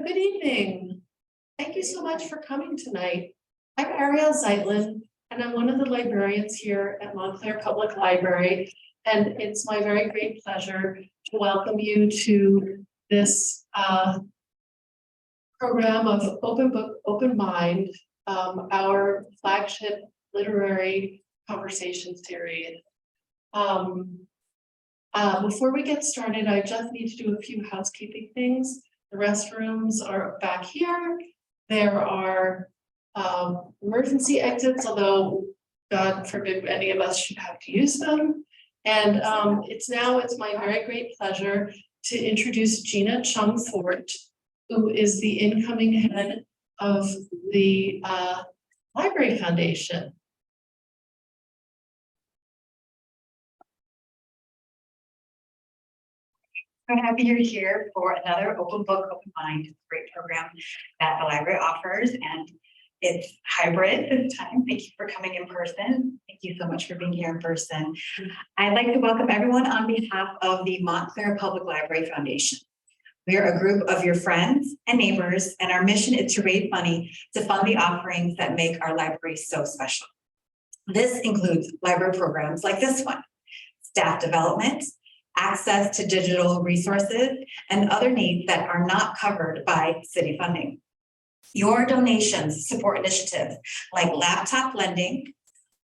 Good evening. Thank you so much for coming tonight. I'm Ariel Zeitlin, and I'm one of the librarians here at Montclair Public Library. And it's my very great pleasure to welcome you to this program of Open Book, Open Mind, our flagship literary conversation series. Before we get started, I just need to do a few housekeeping things. The restrooms are back here. There are emergency exits, although God forbid any of us should have to use them. And it's my very great pleasure to introduce Gina Chung Fort, who is the incoming head of the Library Foundation. I'm happy you're here for another Open Book, Open Mind, great program that the library offers, and it's hybrid this time. Thank you for coming in person. Thank you so much for being here in person. I'd like to welcome everyone on behalf of the Montclair Public Library Foundation. We are a group of your friends and neighbors, and our mission is to raise money to fund the offerings that make our library so special. This includes library programs like this one, staff development, access to digital resources, and other needs that are not covered by city funding. Your donations support initiatives like laptop lending,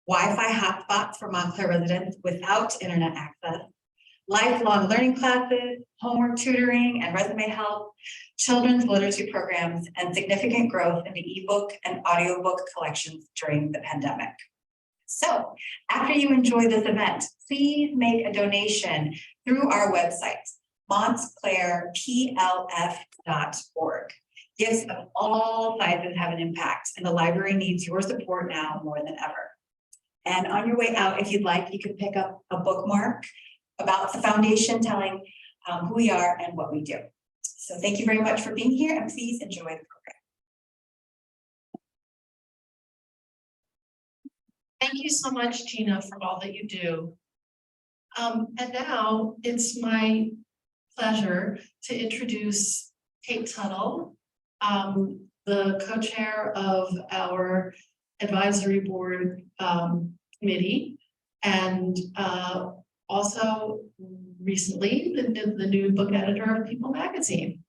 Wi-Fi hotspots for Montclair residents without internet access, lifelong learning classes, homework tutoring and resume help, children's literacy programs, and significant growth in the ebook and audiobook collections during the pandemic. So after you enjoy this event, please make a donation through our website, montclairplf.org. Gifts of all sizes have an impact, and the library needs your support now more than ever. And on your way out, if you'd like, you could pick up a bookmark about the foundation telling who we are and what we do. So thank you very much for being here, and please enjoy the program. Thank you so much, Gina, for all that you do. And now it's my pleasure to introduce Kate Tuttle, the co-chair of our advisory board committee, and also recently the new book editor of People magazine.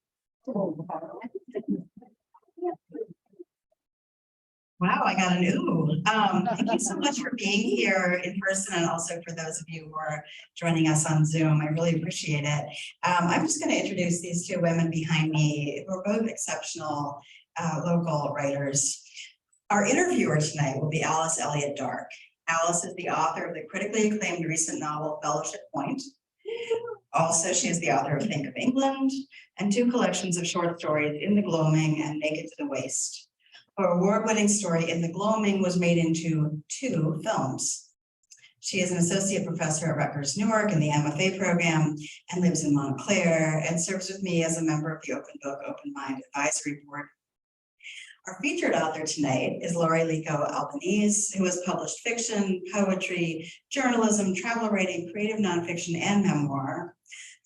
Wow, I got an ooh. Thank you so much for being here in person, and also for those of you who are joining us on Zoom. I really appreciate it. I'm just going to introduce these two women behind me, who are both exceptional local writers. Our interviewer tonight will be Alice Elliott Dark. Alice is the author of the critically acclaimed recent novel Fellowship Point. Also, she is the author of Think of England and two collections of short stories, In the Gloaming and Naked to the Waist. Her award-winning story, In the Gloaming, was made into 2 films. She is an associate professor at Rutgers Newark in the MFA program and lives in Montclair, and serves with me as a member of the Open Book, Open Mind Advisory Board. Our featured author tonight is Laurie Lico Albanese, who has published fiction, poetry, journalism, travel writing, creative nonfiction, and memoir.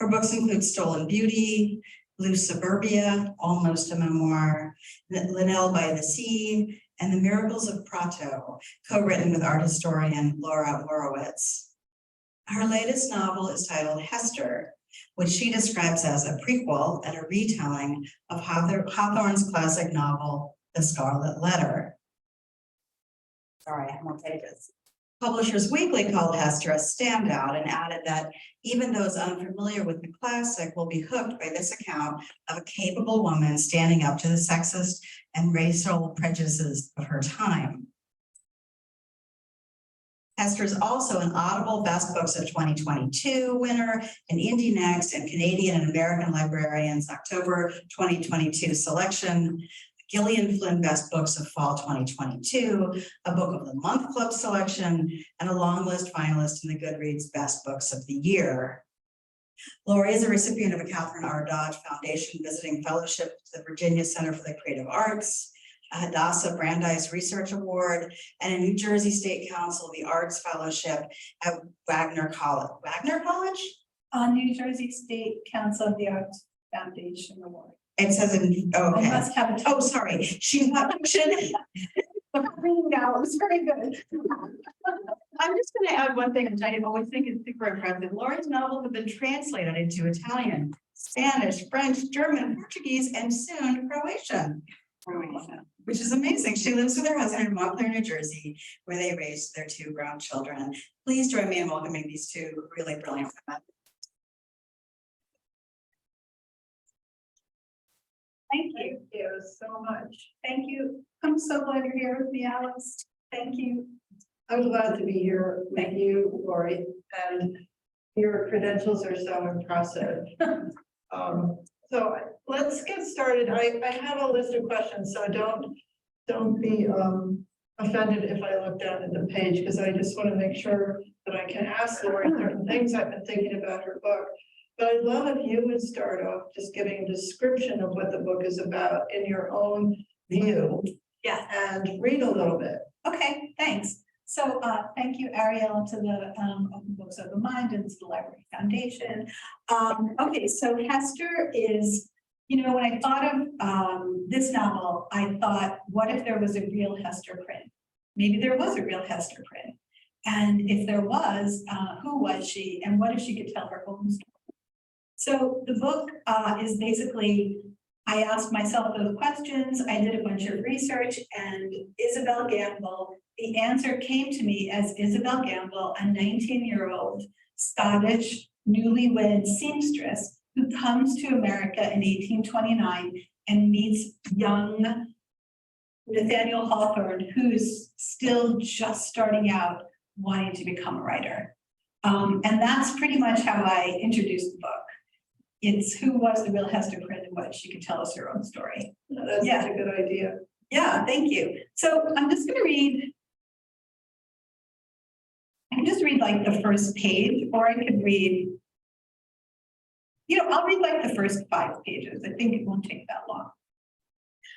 Her books include Stolen Beauty, Blue Suburbia, almost a memoir, Linnell by the Sea, and The Miracles of Prato, co-written with art historian Laura Horowitz. Her latest novel is titled Hester, which she describes as a prequel and a retelling of Hawthorne's classic novel, The Scarlet Letter. Sorry, I have more pages. Publishers Weekly called Hester a standout and added that even those unfamiliar with the classic will be hooked by this account of a capable woman standing up to the sexist and racial prejudices of her time. Hester is also an Audible Best Books of 2022 winner, an Indie Next and Canadian and American Librarians October 2022 selection, Gillian Flynn Best Books of Fall 2022, a Book of the Month Club selection, and a long list finalist in the Goodreads Best Books of the Year. Laurie is a recipient of a Catherine R. Dodge Foundation Visiting Fellowship to the Virginia Center for the Creative Arts, a Hadassah Brandeis Research Award, and a New Jersey State Council of the Arts Fellowship at Wagner College. Wagner College? New Jersey State Council of the Arts Foundation Award. It says in, oh, I okay. must have a. Oh, sorry, she watched it. Now, it was very good. I'm just gonna add one thing, which I always think is super impressive. Laurie's novels have been translated into Italian, Spanish, French, German, Portuguese, and soon Croatian. Which is amazing. She lives with her husband in Montclair, New Jersey, where they raised their 2 grown children. Please join me in welcoming these 2 really brilliant women. Thank you so much. Thank you. I'm so glad you're here with me, Alice. Thank you. I'm glad to be here with you, Laurie, and your credentials are so impressive. So let's get started. I have a list of questions, so don't be offended if I look down at the page, because I just want to make sure that I can ask Laurie certain things I've been thinking about her book. But I'd love if you would start off just giving a description of what the book is about in your own view. Yeah. And read a little bit. Okay, thanks. So thank you, Ariel, to the Open Books of the Mind and to the Library Foundation. Okay, so Hester is, you know, when I thought of this novel, I thought, what if there was a real Hester print? Maybe there was a real Hester print. And if there was, who was she? And what if she could tell her own story? So the book is basically, I asked myself those questions, I did a bunch of research, and Isabel Gamble, the answer came to me as Isabel Gamble, a 19-year-old Scottish newlywed seamstress who comes to America in 1829 and meets young Nathaniel Hawthorne, who's still just starting out wanting to become a writer. And that's pretty much how I introduced the book. It's who was the real Hester Prynne and what she could tell us her own story. That's Yeah. such a good idea. Yeah, thank you. So I'm just going to read. I can just read like the first page, or I could read, you know, I'll read like the first 5 pages. I think it won't take that long.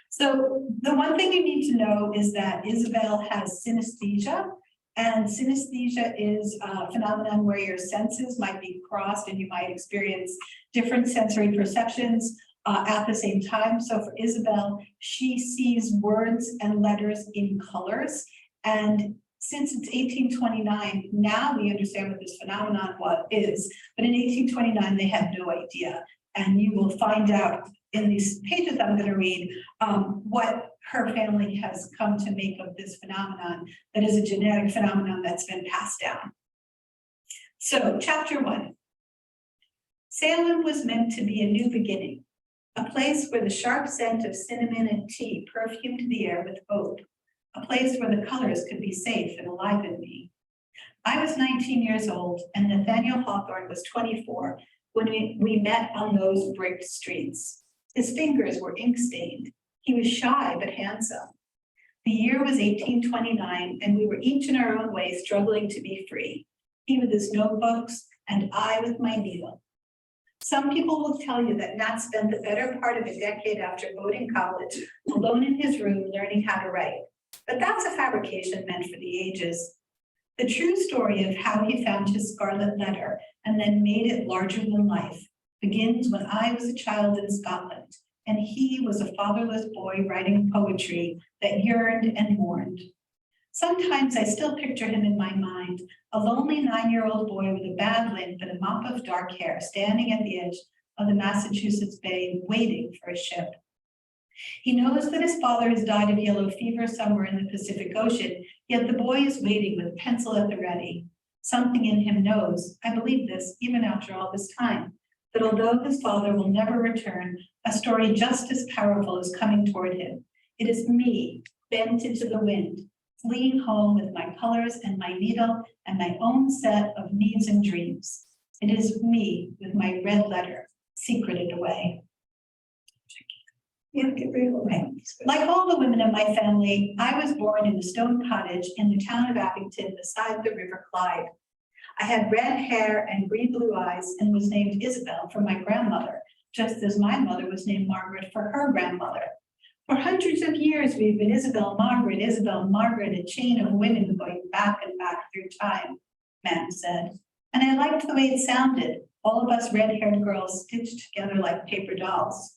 So the one thing you need to know is that Isabel has synesthesia. And synesthesia is a phenomenon where your senses might be crossed and you might experience different sensory perceptions at the same time. So for Isabel, she sees words and letters in colors. And since it's 1829, now we understand what this phenomenon is. But in 1829, they had no idea. And you will find out in these pages I'm going to read what her family has come to make of this phenomenon that is a genetic phenomenon that's been passed down. So, chapter 1. Salem was meant to be a new beginning, a place where the sharp scent of cinnamon and tea perfumed the air with hope, a place where the colors could be safe and alive in me. I was 19 years old and Nathaniel Hawthorne was 24 when we met on those bricked streets. His fingers were ink-stained. He was shy but handsome. The year was 1829, and we were each in our own way struggling to be free. He with his notebooks, and I with my needle. Some people will tell you that Nat spent the better part of a decade after voting college alone in his room learning how to write. But that's a fabrication meant for the ages. The true story of how he found his Scarlet Letter and then made it larger than life begins when I was a child in Scotland, and he was a fatherless boy writing poetry that yearned and mourned. Sometimes I still picture him in my mind, a lonely 9-year-old boy with a bad limp and a mop of dark hair standing at the edge of the Massachusetts Bay waiting for a ship. He knows that his father has died of yellow fever somewhere in the Pacific Ocean, yet the boy is waiting with pencil at the ready. Something in him knows, I believe this even after all this time, that although his father will never return, a story just as powerful is coming toward him. It is me, bent into the wind, fleeing home with my colors and my needle and my own set of needs and dreams. It is me with my red letter, secreted away. Like all the women in my family, I was born in a stone cottage in the town of Abington beside the River Clyde. I had red hair and green-blue eyes and was named Isabel for my grandmother, just as my mother was named Margaret for her grandmother. For hundreds of years, we've been Isabel, Margaret, a chain of women going back and back through time, Mam said. And I liked the way it sounded, all of us red-haired girls stitched together like paper dolls.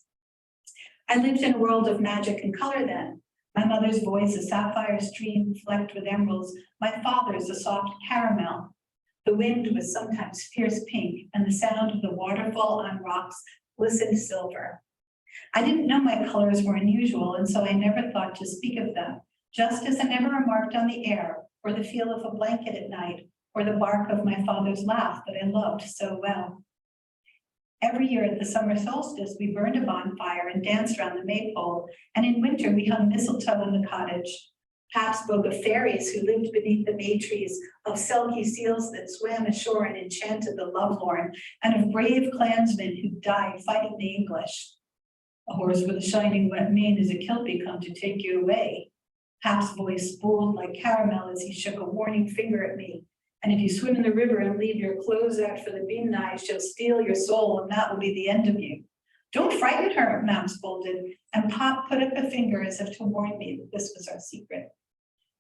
I lived in a world of magic and color then. My mother's voice, a sapphire stream flecked with emeralds. My father's, a soft caramel. The wind was sometimes fierce pink, and the sound of the waterfall on rocks glistened silver. I didn't know my colors were unusual, and so I never thought to speak of them, just as I never remarked on the air, or the feel of a blanket at night, or the bark of my father's laugh that I loved so well. Every year at the summer solstice, we burned a bonfire and danced around the maypole, and in winter we hung mistletoe in the cottage. Pap spoke of fairies who lived beneath the may trees, of silky seals that swam ashore and enchanted the lovelorn, and of brave clansmen who died fighting the English. A horse with a shining wet mane is a Kelpie come to take you away. Pap's voice spooled like caramel as he shook a warning finger at me. And if you swim in the river and leave your clothes out for the Binnai, she'll steal your soul, and that will be the end of you. Don't frighten her, Mam scolded, and Pop put up a finger as if to warn me that this was our secret.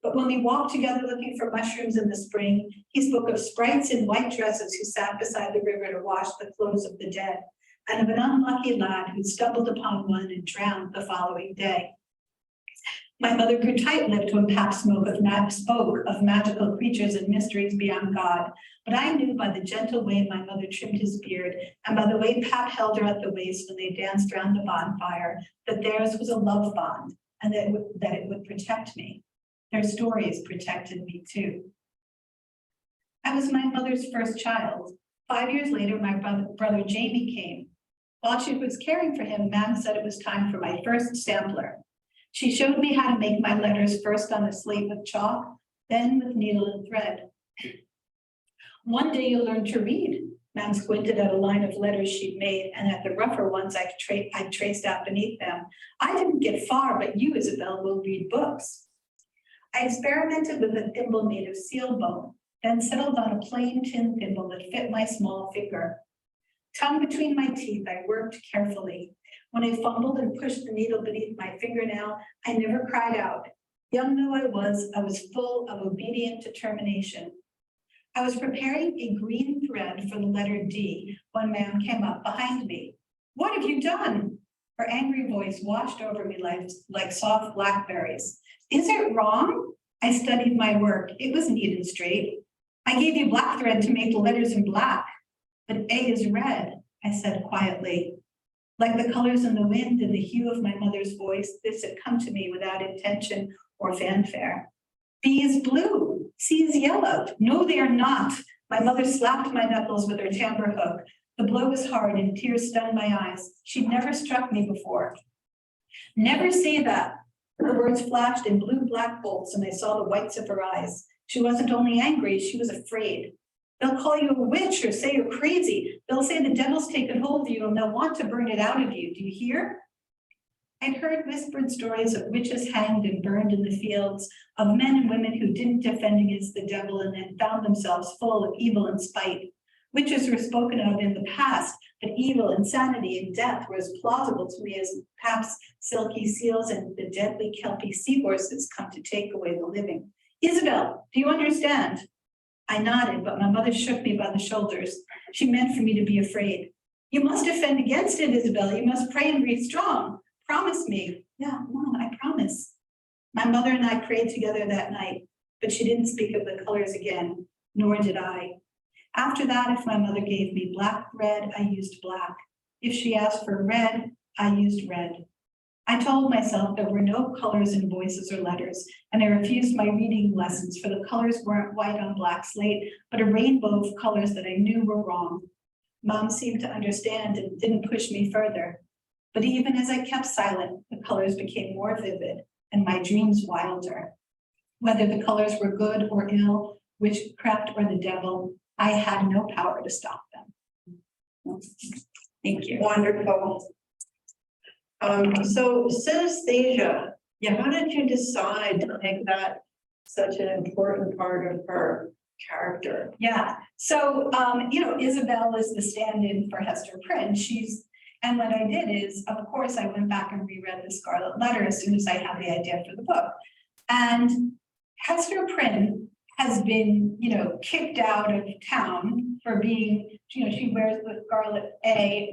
But when we walked together looking for mushrooms in the spring, he spoke of sprites in white dresses who sat beside the river to wash the clothes of the dead, and of an unlucky lad who stumbled upon one and drowned the following day. My mother grew tight-lipped when Pap spoke of magical creatures and mysteries beyond God, but I knew by the gentle way my mother trimmed his beard and by the way Pap held her at the waist when they danced around the bonfire that theirs was a love bond and that it would protect me. Their stories protected me too. I was my mother's first child. 5 years later, my brother Jamie came. While she was caring for him, Mam said it was time for my first sampler. She showed me how to make my letters first on a slate with chalk, then with needle and thread. One day you'll learn to read. Mam squinted at a line of letters she'd made and at the rougher ones I'd traced out beneath them. I didn't get far, but you, Isabel, will read books. I experimented with a thimble made of seal bone, then settled on a plain tin thimble that fit my small finger. Tongue between my teeth, I worked carefully. When I fumbled and pushed the needle beneath my fingernail, I never cried out. Young though I was full of obedient determination. I was preparing a green thread for the letter D when Mam came up behind me. What have you done? Her angry voice washed over me like soft blackberries. Is it wrong? I studied my work. It was neat and straight. I gave you black thread to make the letters in black, but A is red, I said quietly. Like the colors in the wind and the hue of my mother's voice, this had come to me without intention or fanfare. B is blue, C is yellow. No, they are not. My mother slapped my knuckles with her tambour hook. The blow was hard and tears stung my eyes. She'd never struck me before. Never say that. Her words flashed in blue-black bolts and I saw the whites of her eyes. She wasn't only angry, she was afraid. They'll call you a witch or say you're crazy. They'll say the devil's taken hold of you and they'll want to burn it out of you. Do you hear? I'd heard whispered stories of witches hanged and burned in the fields, of men and women who didn't defend against the devil and then found themselves full of evil and spite. Witches were spoken of in the past, but evil, insanity, and death were as plausible to me as Pap's silky seals and the deadly Kelpie seahorses come to take away the living. Isabel, do you understand? I nodded, but my mother shook me by the shoulders. She meant for me to be afraid. You must defend against it, Isabel. You must pray and be strong. Promise me. Yeah, Mom, I promise. My mother and I prayed together that night, but she didn't speak of the colors again, nor did I. After that, if my mother gave me black thread, I used black. If she asked for red, I used red. I told myself there were no colors in voices or letters, and I refused my reading lessons for the colors weren't white on black slate, but a rainbow of colors that I knew were wrong. Mom seemed to understand and didn't push me further. But even as I kept silent, the colors became more vivid and my dreams wilder. Whether the colors were good or ill, witchcraft or the devil, I had no power to stop them. Thank you. Wonderful. So synesthesia, how did you decide to make that such an important part of her character? Yeah, so, Isabel is the stand-in for Hester Prynne. And what I did is, of course, I went back and reread the Scarlet Letter as soon as I had the idea for the book. And Hester Prynne has been, kicked out of town for being, she wears the Scarlet A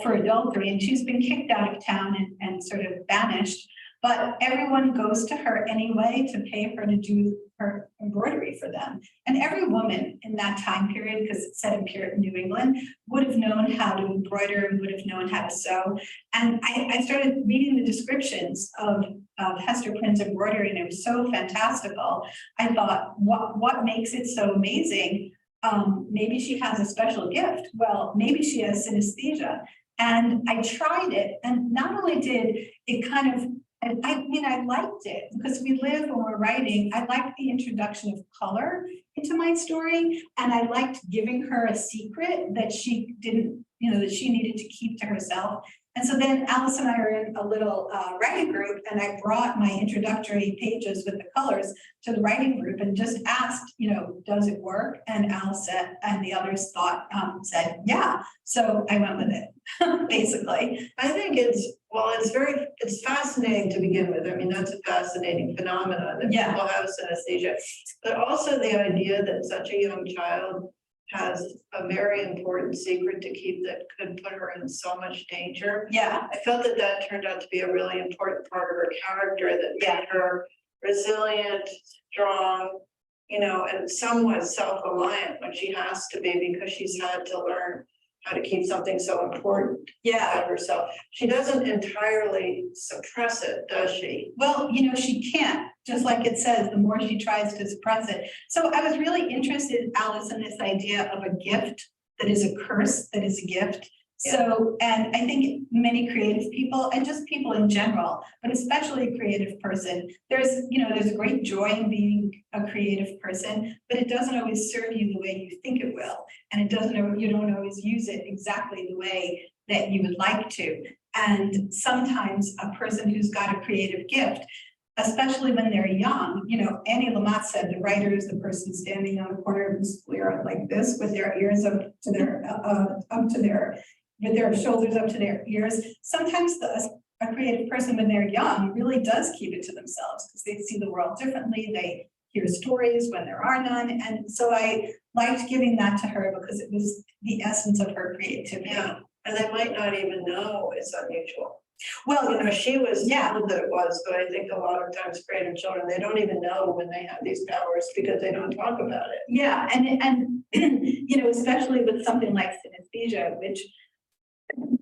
for adultery, and she's been kicked out of town and sort of banished. But everyone goes to her anyway to pay her to do her embroidery for them. And every woman in that time period, because it's set in Puritan New England, would have known how to embroider and would have known how to sew. And I started reading the descriptions of Hester Prynne's embroidery, and it was so fantastical. I thought, what makes it so amazing? Maybe she has a special gift. Well, maybe she has synesthesia. And I tried it, and not only did it kind of, I liked it because we live when we're writing. I liked the introduction of color into my story, and I liked giving her a secret that she didn't, that she needed to keep to herself. And so then Alice and I are in a little writing group, and I brought my introductory pages with the colors to the writing group and just asked, does it work? And Alice said, and the others said, yeah. So I went with it, basically. I think it's fascinating to begin with. I mean, that's a fascinating phenomenon that Yeah. people have synesthesia, but also the idea that such a young child has a very important secret to keep that could put her in so much danger. Yeah. I felt that turned out to be a really important part of her character that made her resilient, strong, and somewhat self-reliant when she has to be, because she's had to learn how to keep something so important out of herself. She doesn't entirely suppress it, does she? Well, she can't, just like it says, the more she tries to suppress it. So I was really interested, Alice, in this idea of a gift that is a curse, that is a gift. So, and I think many creative people, and just people in general, but especially a creative person, there's a great joy in being a creative person, but it doesn't always serve you the way you think it will. And you don't always use it exactly the way that you would like to. And sometimes a person who's got a creative gift, especially when they're young, Annie Lamott said the writer is the person standing on a corner of the square like this with their ears up to their with their shoulders up to their ears. Sometimes a creative person, when they're young, really does keep it to themselves because they see the world differently. They hear stories when there are none. And so I liked giving that to her because it was the essence of her creativity. Yeah, and they might not even know it's unusual. Well, she was told that it was, but I think a lot of times creative children, they don't even know when they have these powers because they don't talk about it. Yeah, and especially with something like synesthesia, which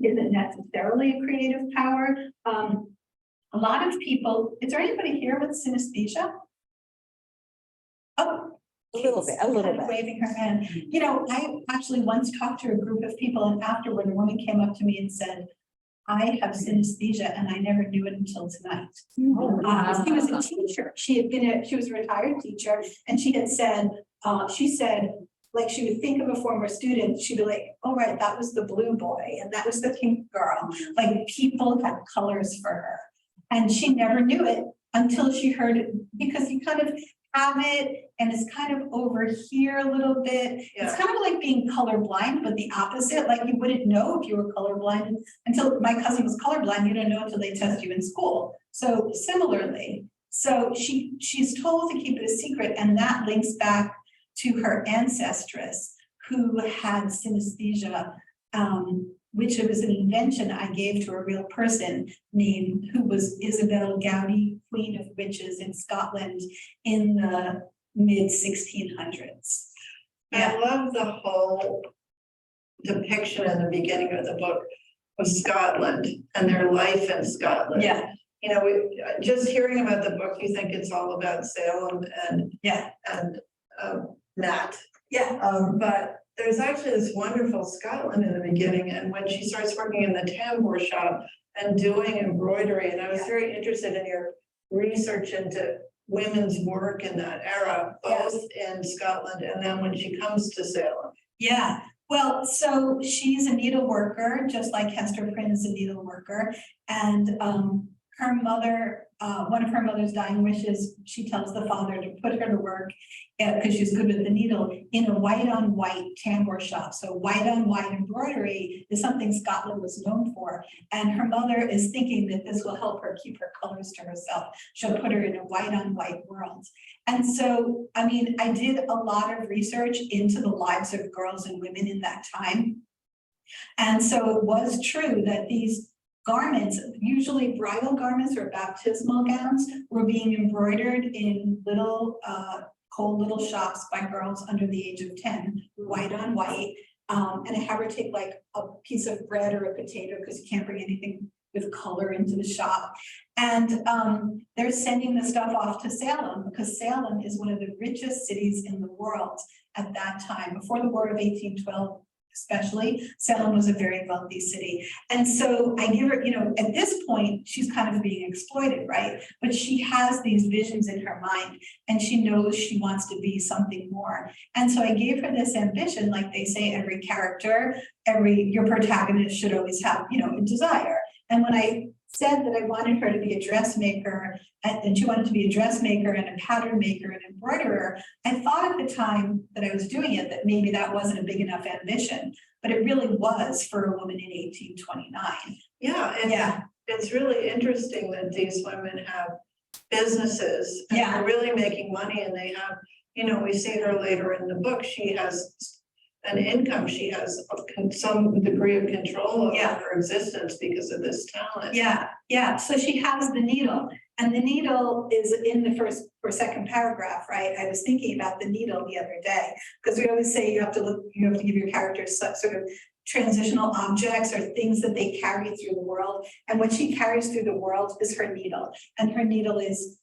isn't necessarily a creative power. A lot of people, is there anybody here with synesthesia? Oh, A little bit. Waving her hand. I actually once talked to a group of people, and afterward, a woman came up to me and said, I have synesthesia and I never knew it until tonight. She was a teacher. She was a retired teacher, and she had said, like she would think of a former student, she'd be like, oh, right, that was the blue boy and that was the pink girl. Like people had colors for her. And she never knew it until she heard it, because you kind of have it and it's kind of over here a little bit. Yeah. It's kind of like being colorblind, but the opposite. Like you wouldn't know if you were colorblind until my cousin was colorblind. You don't know until they test you in school. So similarly, so she's told to keep it a secret, and that links back to her ancestress who had synesthesia, which was an invention I gave to a real person who was Isabel Gowdy, Queen of Witches in Scotland in the mid 1600s. I love the whole depiction in the beginning of the book of Scotland and their life in Scotland. Yeah. Just hearing about the book, you think it's all about Salem and Nat. Yeah. But there's actually this wonderful Scotland in the beginning, and when she starts working in the tambour shop and doing embroidery, and I was very interested in your research into women's work in that era, both in Scotland and then when she comes to Salem. Yeah. Well, so she's a needle worker, just like Hester Prynne is a needle worker, and her mother, one of her mother's dying wishes, she tells the father to put her to work because she's good with the needle in a white on white tambour shop. So white on white embroidery is something Scotland was known for. And her mother is thinking that this will help her keep her colors to herself. She'll put her in a white on white world. And so, I did a lot of research into the lives of girls and women in that time. And so it was true that these garments, usually bridal garments or baptismal gowns, were being embroidered in little, cold little shops by girls under the age of 10, white on white. And have her take like a piece of bread or a potato because you can't bring anything with color into the shop. And they're sending the stuff off to Salem because Salem is one of the richest cities in the world at that time. Before the War of 1812, especially, Salem was a very wealthy city. And so I give her, at this point, she's kind of being exploited, right? But she has these visions in her mind and she knows she wants to be something more. And so I gave her this ambition, like they say, every character, your protagonist should always have, a desire. And when I said that I wanted her to be a dressmaker, and she wanted to be a dressmaker and a pattern maker and embroiderer, I thought at the time that I was doing it that maybe that wasn't a big enough ambition, but it really was for a woman in 1829. Yeah, and it's really interesting that these women have businesses and they're really making money, and they have, we see her later in the book, she has an income, she has some degree of control over her existence because of this talent. So she has the needle, and the needle is in the first or second paragraph, right? I was thinking about the needle the other day, because we always say you have to give your characters sort of transitional objects or things that they carry through the world. And what she carries through the world is her needle. And her needle is,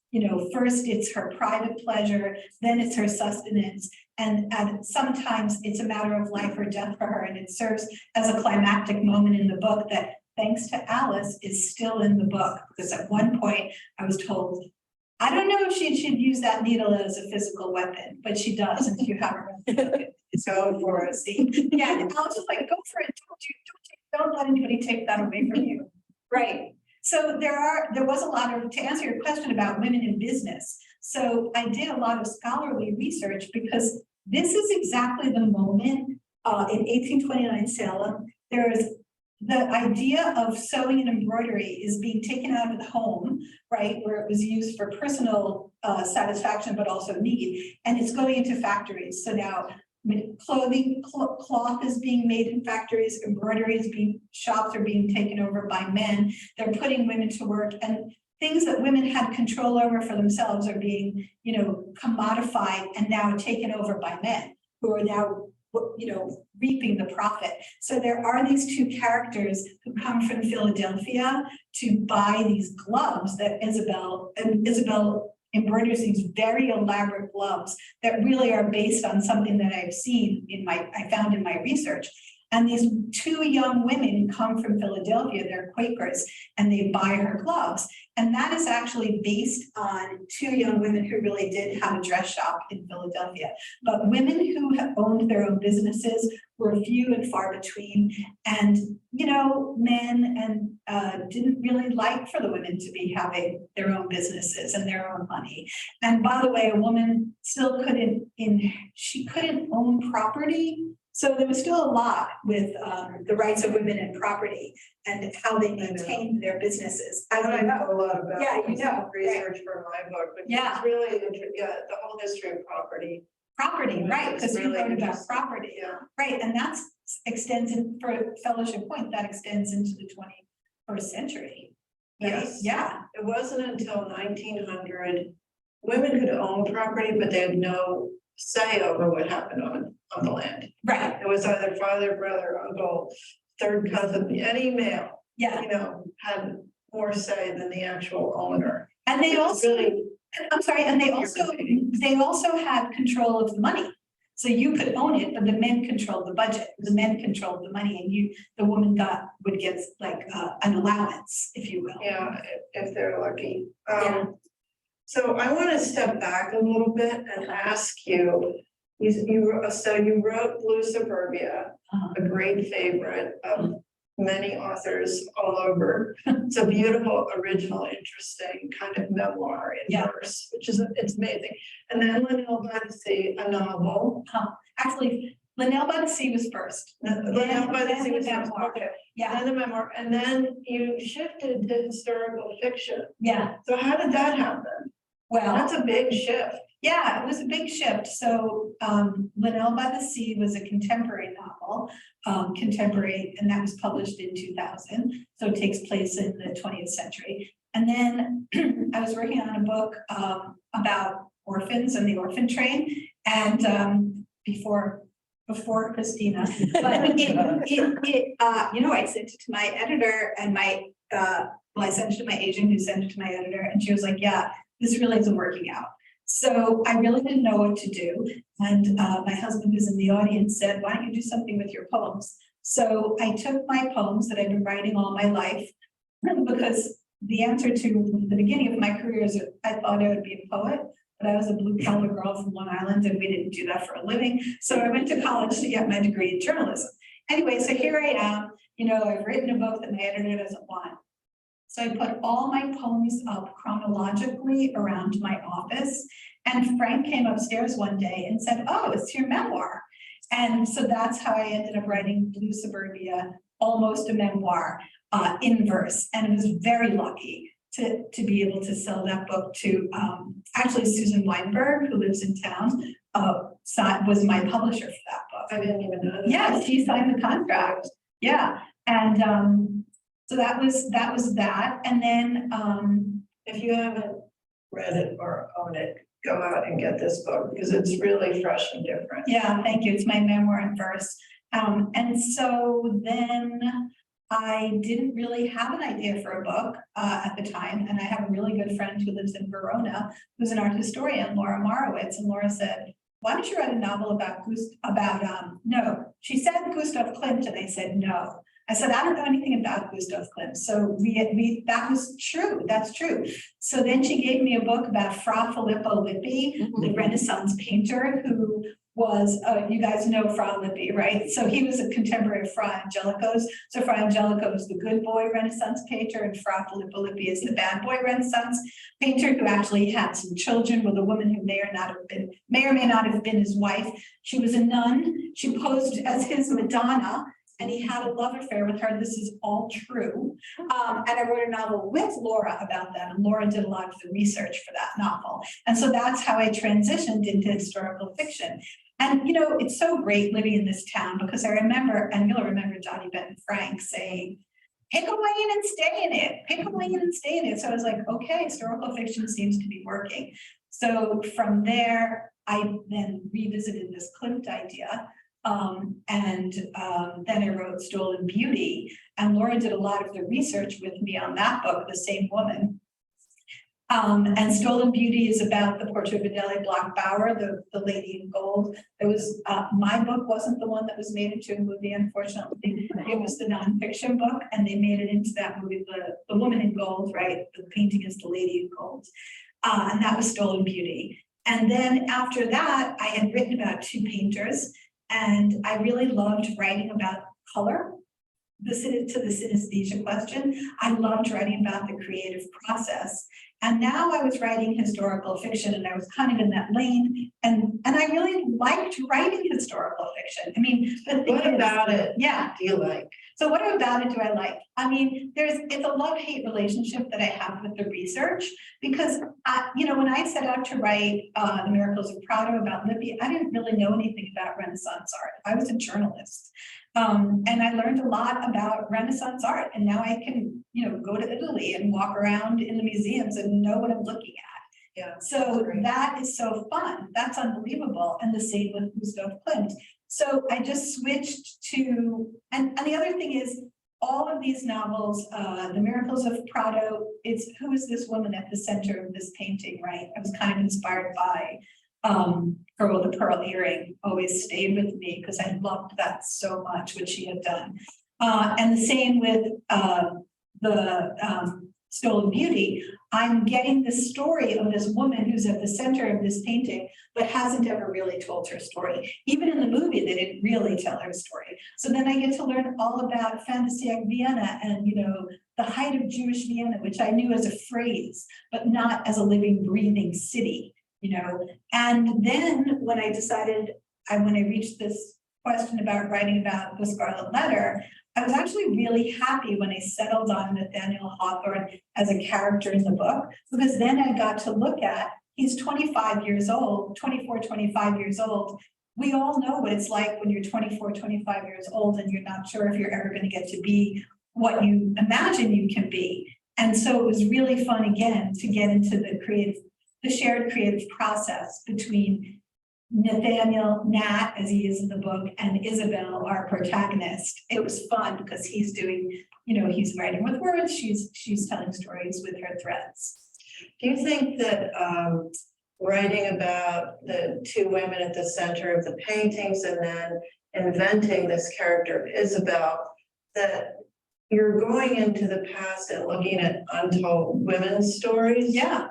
first it's her private pleasure, then it's her sustenance. And sometimes it's a matter of life or death for her. And it serves as a climactic moment in the book that, thanks to Alice, is still in the book. Because at one point I was told, I don't know if she should use that needle as a physical weapon, but she does. And if you have her, it's go for a scene. Yeah, and I was just like, go for it. Don't let anybody take that away from you. Right. So there was a lot of, to answer your question about women in business. So I did a lot of scholarly research because this is exactly the moment in 1829 Salem. There is the idea of sewing and embroidery is being taken out of the home, right, where it was used for personal satisfaction, but also need, and it's going into factories. So now clothing, cloth is being made in factories, shops are being taken over by men. They're putting women to work, and things that women had control over for themselves are being, commodified and now taken over by men who are now, reaping the profit. So there are these two characters who come from Philadelphia to buy these gloves that Isabel embroiders these very elaborate gloves that really are based on something that I found in my research. And these two young women come from Philadelphia, they're Quakers, and they buy her gloves. And that is actually based on two young women who really did have a dress shop in Philadelphia. But women who have owned their own businesses were few and far between. And, men didn't really like for the women to be having their own businesses and their own money. And by the way, a woman still couldn't own property. So there was still a lot with the rights of women and property and how they maintained their businesses. I know a lot about research right. for my book, but it's really the whole history of property. Property, right? Because you really wrote about property, right? And that extends for Fellowship Point. That extends into the 21st century. Right? Yes. Yeah. It wasn't until 1900 women could own property, but they had no say over what happened on the land. Right. It was either father, brother, uncle, third cousin, any male, had more say than the actual owner. And they also, and they also had control of the money. So you could own it, but the men controlled the budget. The men controlled the money, and the woman would get like an allowance, if you will. Yeah, if they're lucky. So I want to step back a little bit and ask you. You wrote Blue Suburbia, a great favorite of many authors all over. It's a beautiful, original, interesting kind of memoir in verse, which is it's amazing. And then Linnell by the Sea, a novel. Actually, Linnell by the Sea was first. Linnell by the Sea was first. Okay. Yeah. Then the memoir, and then you shifted to historical fiction. Yeah. So how did that happen? Well, That's a big shift. Yeah, it was a big shift. So Linnell by the Sea was a contemporary novel, and that was published in 2000. So it takes place in the 20th century. And then I was working on a book about orphans and the orphan train, and before Christina, but I sent it to my editor and I sent it to my agent, who sent it to my editor, and she was like, yeah, this really isn't working out. So I really didn't know what to do. And my husband, who's in the audience, said, why don't you do something with your poems? So I took my poems that I've been writing all my life, because the answer to the beginning of my career is I thought I would be a poet, but I was a blue collar girl from Long Island and we didn't do that for a living. So I went to college to get my degree in journalism. Anyway, so here I am, I've written a book that my editor doesn't want. So I put all my poems up chronologically around my office. And Frank came upstairs one day and said, oh, it's your memoir. And so that's how I ended up writing Blue Suburbia, almost a memoir in verse. And I was very lucky to be able to sell that book to actually Susan Weinberg, who lives in town, was my publisher for that book. I didn't even know that. Yeah, she signed the contract. Yeah. And so that was that. And then If you haven't read it or own it, go out and get this book because it's really fresh and different. yeah, thank you. It's my memoir in verse. And so then I didn't really have an idea for a book at the time. And I have a really good friend who lives in Verona, who's an art historian, Laura Marowitz. And Laura said, why don't you write a novel about no, she said Gustav Klimt, and I said, no. I said, I don't know anything about Gustav Klimt. So that was true. That's true. So then she gave me a book about Fra Filippo Lippi, the Renaissance painter who was, you guys know Fra Lippi, right? So he was a contemporary of Fra Angelico's. So Fra Angelico was the good boy Renaissance painter, and Fra Filippo Lippi is the bad boy Renaissance painter who actually had some children with a woman who may or may not have been his wife. She was a nun. She posed as his Madonna, and he had a love affair with her. This is all true. And I wrote a novel with Laura about that, and Laura did a lot of the research for that novel. And so that's how I transitioned into historical fiction. And it's so great living in this town, because I remember, and you'll remember Johnny Benton Frank saying, pick a lane and stay in it, pick a lane and stay in it. So I was like, okay, historical fiction seems to be working. So from there, I then revisited this Klimt idea. Then I wrote Stolen Beauty, and Laura did a lot of the research with me on that book, the same woman. And Stolen Beauty is about the portrait of Adele Bloch-Bauer, the lady in gold. It was my book wasn't the one that was made into a movie, unfortunately. It was the nonfiction book, and they made it into that movie, the woman in gold, right? The painting is the lady in gold. And that was Stolen Beauty. And then after that, I had written about two painters, and I really loved writing about color. To the synesthesia question, I loved writing about the creative process. And now I was writing historical fiction, and I was kind of in that lane, and I really liked writing historical fiction. I mean, What about it? Yeah. Do you like? So what about it do I like? I mean, it's a love-hate relationship that I have with the research, because when I set out to write The Miracles of Prado about Lippi, I didn't really know anything about Renaissance art. I was a journalist. And I learned a lot about Renaissance art, and now I can, go to Italy and walk around in the museums and know what I'm looking at. Yeah. So that is so fun. That's unbelievable. And the same with Gustav Klimt. So I just switched to, and the other thing is, all of these novels, The Miracles of Prado, who is this woman at the center of this painting, right? I was kind of inspired by Girl with the Pearl Earring. Always stayed with me because I loved that so much, what she had done. And the same with the Stolen Beauty. I'm getting the story of this woman who's at the center of this painting, but hasn't ever really told her story. Even in the movie, they didn't really tell her story. So then I get to learn all about Fantasiac Vienna and, the height of Jewish Vienna, which I knew as a phrase, but not as a living, breathing city, And then when I decided, when I reached this question about writing about the Scarlet Letter, I was actually really happy when I settled on Nathaniel Hawthorne as a character in the book, because then I got to look at he's 25 years old, 24, 25 years old. We all know what it's like when you're 24, 25 years old and you're not sure if you're ever going to get to be what you imagine you can be. And so it was really fun again to get into the shared creative process between Nathaniel, Nat, as he is in the book, and Isabel, our protagonist. It was fun because he's doing, he's writing with words, she's telling stories with her threads. Do you think that writing about the two women at the center of the paintings and then inventing this character of Isabel, that you're going into the past and looking at untold women's stories? Yeah.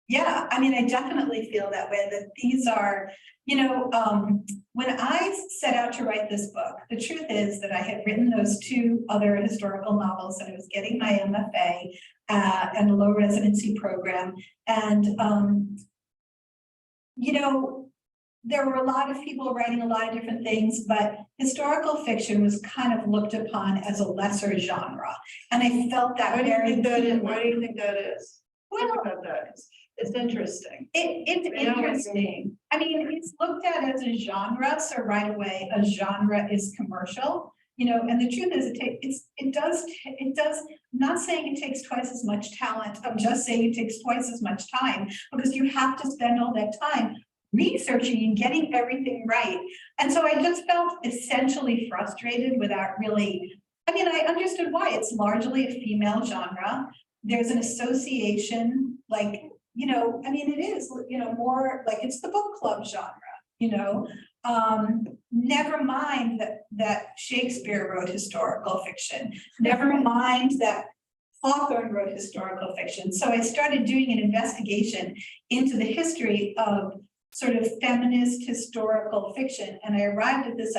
Yeah, I mean, I definitely feel that way, that these are, when I set out to write this book, the truth is that I had written those two other historical novels and I was getting my MFA and a low residency program. And, there were a lot of people writing a lot of different things, but historical fiction was kind of looked upon as a lesser genre. And I felt that Why do you very think that is? keenly. Why do you think that is? Well, Think about that. It's interesting. It's I know what you interesting. I mean, it's looked at as a genre, so right away, a genre is commercial, and the truth is it does, I'm not saying it takes twice as much talent, I'm just saying it takes twice as much time, because you have to spend all that time researching and getting everything right. And so I just felt essentially frustrated without really, I understood why. It's largely a female genre. There's an association, it is, more like it's the book club genre, never mind that Shakespeare wrote historical fiction, never mind that Hawthorne wrote historical fiction. So I started doing an investigation into the history of sort of feminist historical fiction. And I arrived at this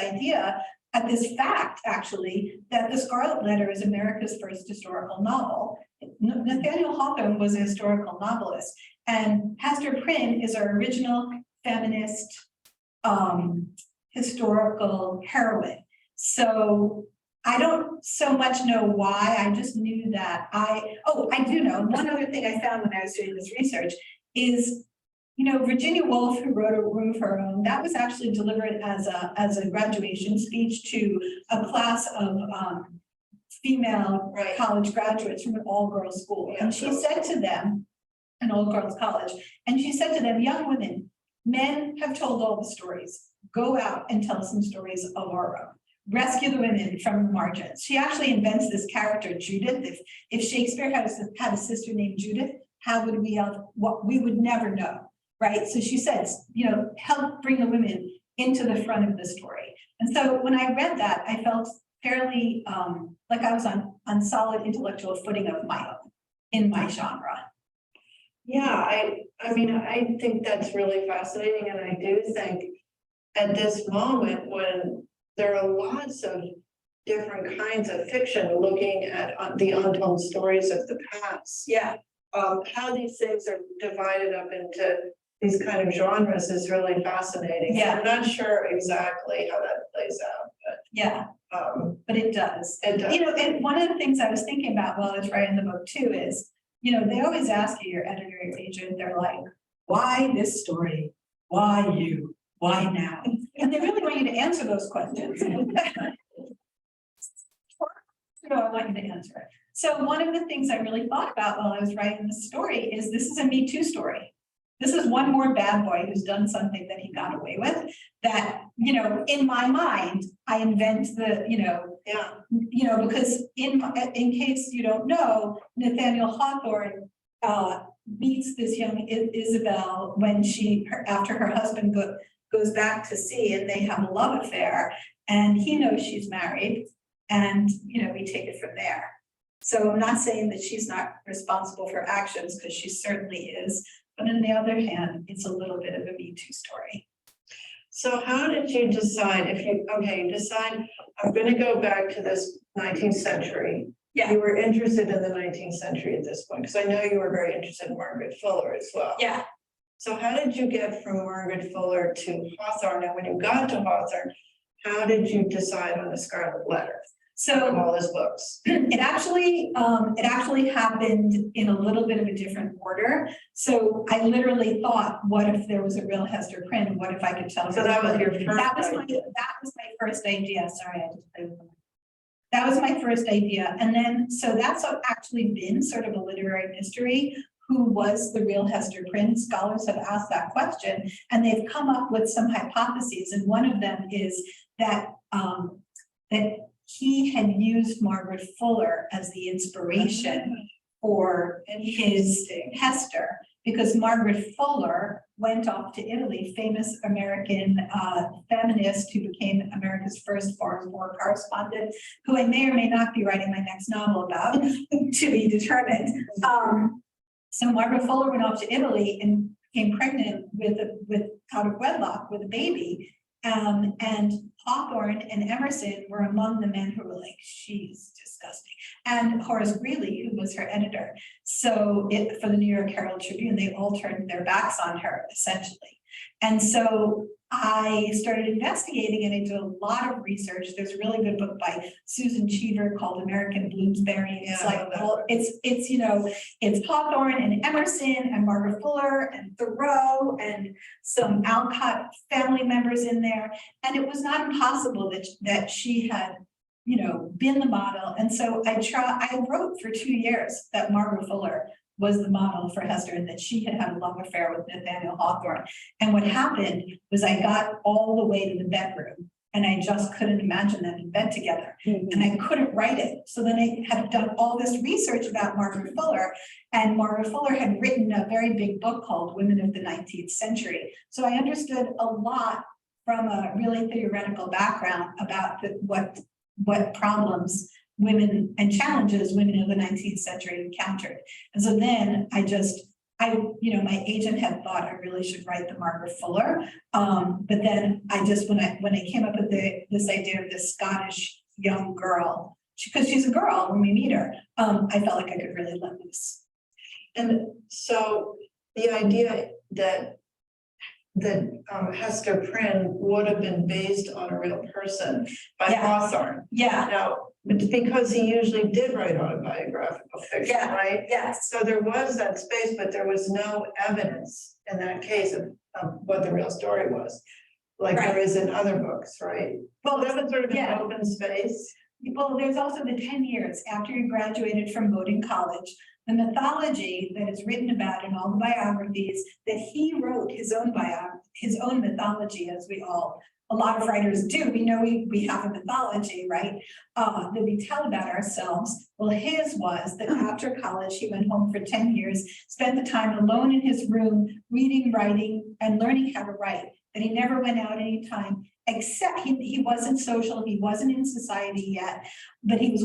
fact, actually, that the Scarlet Letter is America's first historical novel. Nathaniel Hawthorne was a historical novelist, and Hester Prynne is our original feminist historical heroine. So I don't so much know why, I just knew that I do know. One other thing I found when I was doing this research is, Virginia Woolf, who wrote A Room of Her Own, that was actually delivered as a graduation speech to a class of female college graduates from an all-girls school. And she said to them, an all-girls college, and she said to them, young women, men have told all the stories. Go out and tell some stories of our own. Rescue the women from the margins. She actually invents this character, Judith. If Shakespeare had a sister named Judith, how would we have, what we would never know, right? So she says, help bring the women into the front of the story. And so when I read that, I felt fairly like I was on solid intellectual footing of my own in my genre. Yeah, I think that's really fascinating. And I do think at this moment when there are lots of different kinds of fiction looking at the untold stories of the past. Yeah. How these things are divided up into these kind of genres is really fascinating. Yeah. I'm not sure exactly how that plays out, but Yeah. But it does. It does. And one of the things I was thinking about while I was writing the book too is, they always ask you, your editor, your agent, they're like, why this story? Why you? Why now? And they really want you to answer those questions. I want you to answer it. So one of the things I really thought about while I was writing this story is this is a Me Too story. This is one more bad boy who's done something that he got away with that, in my mind, I invent because in case you don't know, Nathaniel Hawthorne meets this young Isabel when after her husband goes back to sea and they have a love affair and he knows she's married and, we take it from there. So I'm not saying that she's not responsible for actions because she certainly is. But on the other hand, it's a little bit of a Me Too story. so how did you decide you decide, I'm going to go back to this 19th century. Yeah. You were interested in the 19th century at this point, because I know you were very interested in Margaret Fuller as well. Yeah. So how did you get from Margaret Fuller to Hawthorne? And when you got to Hawthorne, how did you decide on the Scarlet Letter? So all his books. it actually happened in a little bit of a different order. So I literally thought, what if there was a real Hester Prynne? And what if I could tell? So her that was story? your first That was my idea. first idea. Sorry, I just played with them. That was my first idea. And then, so that's actually been sort of a literary mystery. Who was the real Hester Prynne? Scholars have asked that question, and they've come up with some hypotheses. And one of them is that that he had used Margaret Fuller as the inspiration for his Hester, because Margaret Fuller went off to Italy, famous American feminist who became America's first foreign war correspondent, who I may or may not be writing my next novel about, to be determined. So Margaret Fuller went off to Italy and became pregnant with out of wedlock with a baby. And Hawthorne and Emerson were among the men who were like, she's disgusting. And Horace Greeley, who was her editor. So for the New York Herald Tribune, they all turned their backs on her, essentially. And so I started investigating, and I did a lot of research. There's a really good book by Susan Cheever called American Bloomsbury. It's like, well, it's you know, it's Hawthorne and Emerson and Margaret Fuller and Thoreau and some Alcott family members in there. And it was not impossible that she had, you know, been the model. And so I wrote for 2 years that Margaret Fuller was the model for Hester, and that she had had a love affair with Nathaniel Hawthorne. And what happened was I got all the way to the bedroom, and I just couldn't imagine them in bed together. And I couldn't write it. So then I had done all this research about Margaret Fuller, and Margaret Fuller had written a very big book called Women of the 19th Century. So I understood a lot from a really theoretical background about what problems women and challenges women of the 19th century encountered. And so then my agent had thought I really should write the Margaret Fuller. But then when I came up with this idea of this Scottish young girl, because she's a girl when we meet her, I felt like I could really let loose. And so the idea that Hester Prynne would have been based on a real person by Hawthorne. Yeah. Now, because he usually did write autobiographical fiction, right? Yes. So there was that space, but there was no evidence in that case of what the real story was, like there is in other books, right? Well, that was sort of an open space. Well, there's also the 10 years after he graduated from Bowdoin College, the mythology that is written about in all the biographies, that he wrote his own mythology, as a lot of writers do. We know we have a mythology, right? That we tell about ourselves. Well, his was that after college, he went home for 10 years, spent the time alone in his room, reading, writing, and learning how to write. That he never went out any time, except he wasn't social, he wasn't in society yet, but he was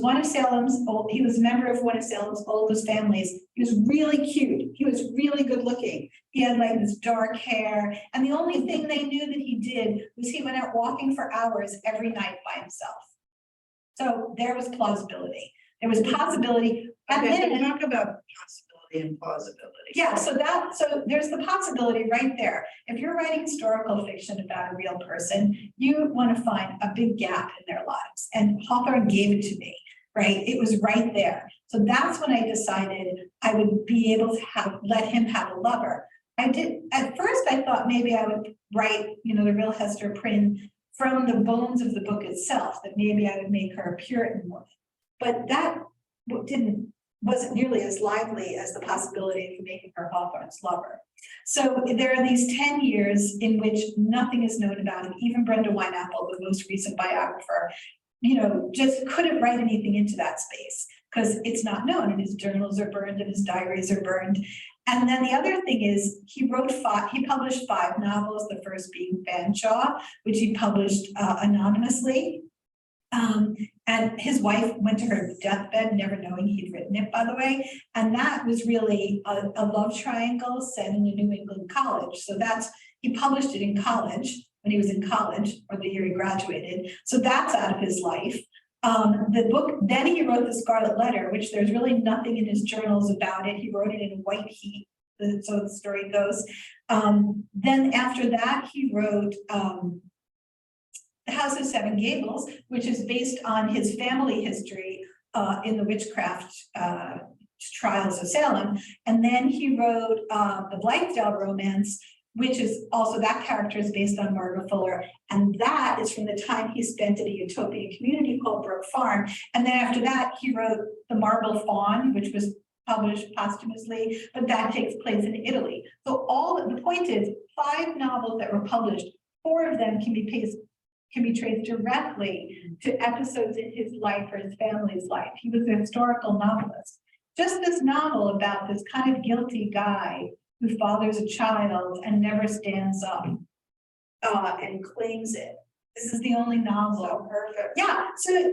he was a member of one of Salem's oldest families. He was really cute. He was really good looking. He had like this dark hair. And the only thing they knew that he did was he went out walking for hours every night by himself. So there was plausibility. There was possibility. And Okay, then, so talk about possibility and plausibility. yeah, so there's the possibility right there. If you're writing historical fiction about a real person, you want to find a big gap in their lives. And Hawthorne gave it to me, right? It was right there. So that's when I decided I would be able to let him have a lover. At first I thought maybe I would write, the real Hester Prynne from the bones of the book itself, that maybe I would make her a Puritan woman. But that wasn't nearly as lively as the possibility of making her Hawthorne's lover. So there are these 10 years in which nothing is known about him. Even Brenda Wineapple, the most recent biographer, just couldn't write anything into that space because it's not known, and his journals are burned and his diaries are burned. And then the other thing is he published 5 novels, the first being Fanshawe, which he published anonymously. And his wife went to her deathbed, never knowing he'd written it, by the way. And that was really a love triangle set in a New England college. So he published it in college, when he was in college, or the year he graduated. So that's out of his life. The book, then he wrote The Scarlet Letter, which there's really nothing in his journals about it. He wrote it in white heat, so the story goes. Then after that, he wrote The House of Seven Gables, which is based on his family history in the witchcraft trials of Salem. And then he wrote the Blithedale romance, which is also, that character is based on Margaret Fuller. And that is from the time he spent at a utopian community called Brook Farm. And then after that, he wrote The Marble Fawn, which was published posthumously, but that takes place in Italy. So the point is, 5 novels that were published, 4 of them can be traced directly to episodes in his life or his family's life. He was a historical novelist. Just this novel about this kind of guilty guy who fathers a child and never stands up and claims it. This is the only novel. So perfect. Yeah, so,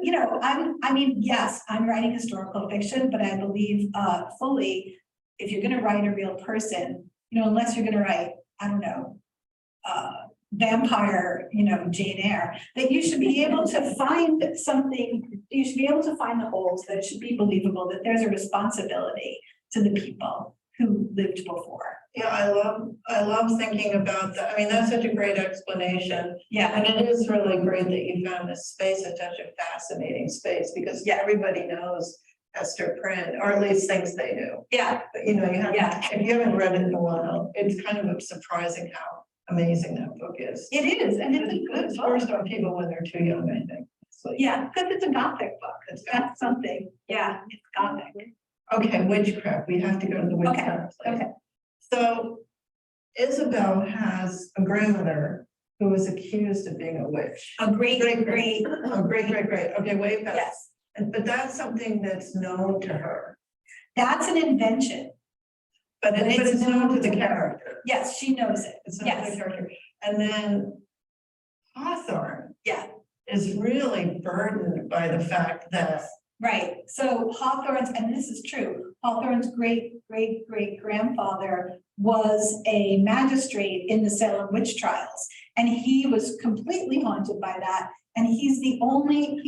yes, I'm writing historical fiction, but I believe fully, if you're gonna write a real person, unless you're gonna write, I don't know, vampire, Jane Eyre, that you should be able to find something, you should be able to find the holes, that it should be believable, that there's a responsibility to the people who lived before. Yeah, I love thinking about that. I mean, that's such a great explanation. Yeah, And it is really great that you found this space as such a fascinating space, because everybody knows Hester Prynne, or at least thinks they do. yeah, But you have, if you haven't read it in a while, it's kind of surprising how amazing that book is. it is, and it's a good It's book. forced on people when they're too young, I think. So, Yeah, because it's a Gothic book. That's something. Yeah, it's Gothic. okay, witchcraft. We have to go to the witchcraft. place. Okay. So Isabel has a grandmother who was accused of being a witch. A great. Oh, great. Okay, way past. Yes, But that's something that's known to her, that's an invention. but But it's it's known to the known to her. character. Yes, she knows it. It's known to the Yes, character. And then Hawthorne yeah, is really burdened by the fact that, right. So Hawthorne's, and this is true, Hawthorne's great grandfather was a magistrate in the Salem witch trials. And he was completely haunted by that. And he's the only,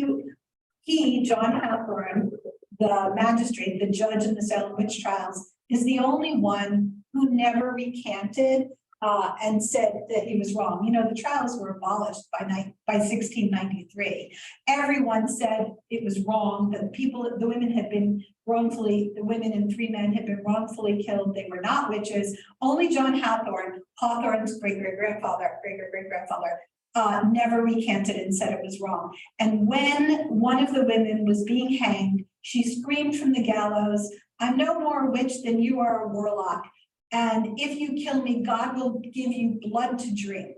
John Hawthorne, the magistrate, the judge in the Salem witch trials, is the only one who never recanted and said that he was wrong. The trials were abolished by 1693. Everyone said it was wrong, that the women had been wrongfully, the women and 3 men had been wrongfully killed. They were not witches. Only John Hawthorne, Hawthorne's great-great-grandfather, never recanted and said it was wrong. And when one of the women was being hanged, she screamed from the gallows, "I'm no more a witch than you are a warlock. And if you kill me, God will give you blood to drink."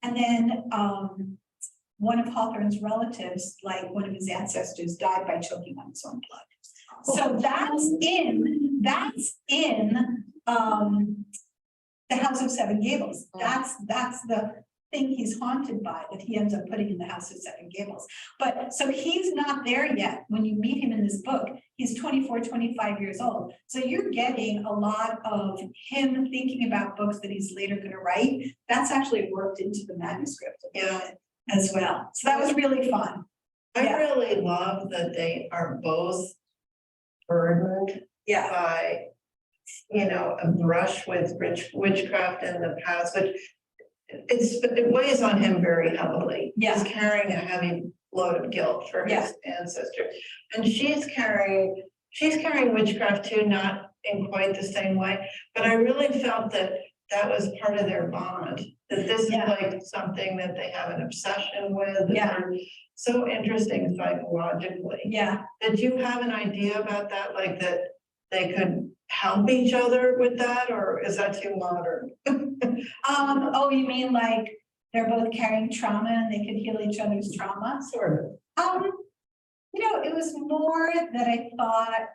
And then one of Hawthorne's relatives, like one of his ancestors, died by choking on his own blood. So that's in the House of Seven Gables. That's the thing he's haunted by, that he ends up putting in the House of Seven Gables. But so he's not there yet. When you meet him in this book, he's 24, 25 years old. So you're getting a lot of him thinking about books that he's later going to write. That's actually worked into the manuscript as well. So that was really fun. I really love that they are both burdened Yeah. by, a brush with witchcraft in the past, but it weighs on him very heavily. Yeah. He's carrying a heavy load of guilt for his ancestor. And she's carrying witchcraft too, not in quite the same way, but I really felt that was part of their bond, that this is like something that they have an obsession with. They're so interesting psychologically. Yeah. Did you have an idea about that, like that they could help each other with that, or is that too modern? Oh, you mean like they're both carrying trauma and they could heal each other's trauma? Sort of. It was more that I thought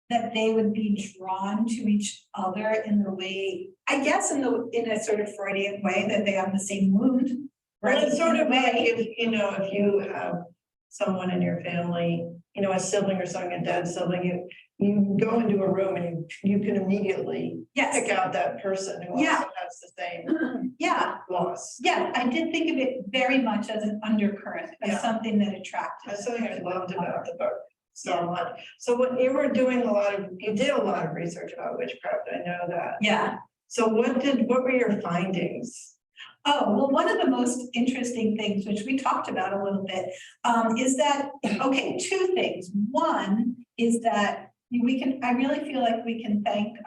that they would be drawn to each other in the way, I guess in a sort of Freudian way, that they have the same wound. Well, Right? it's sort In a of like if you have someone in your family, a sibling or something, a dead sibling, you go into a room and you can immediately pick out that person who also has the same loss. Yeah, I did think of it very much as an undercurrent, as something that attracted. That's something I loved about the book so much. So when you were doing you did a lot of research about witchcraft, I know that. Yeah. So what were your findings? Oh, well, one of the most interesting things, which we talked about a little bit, is that, okay, two things. One is that I really feel like we can thank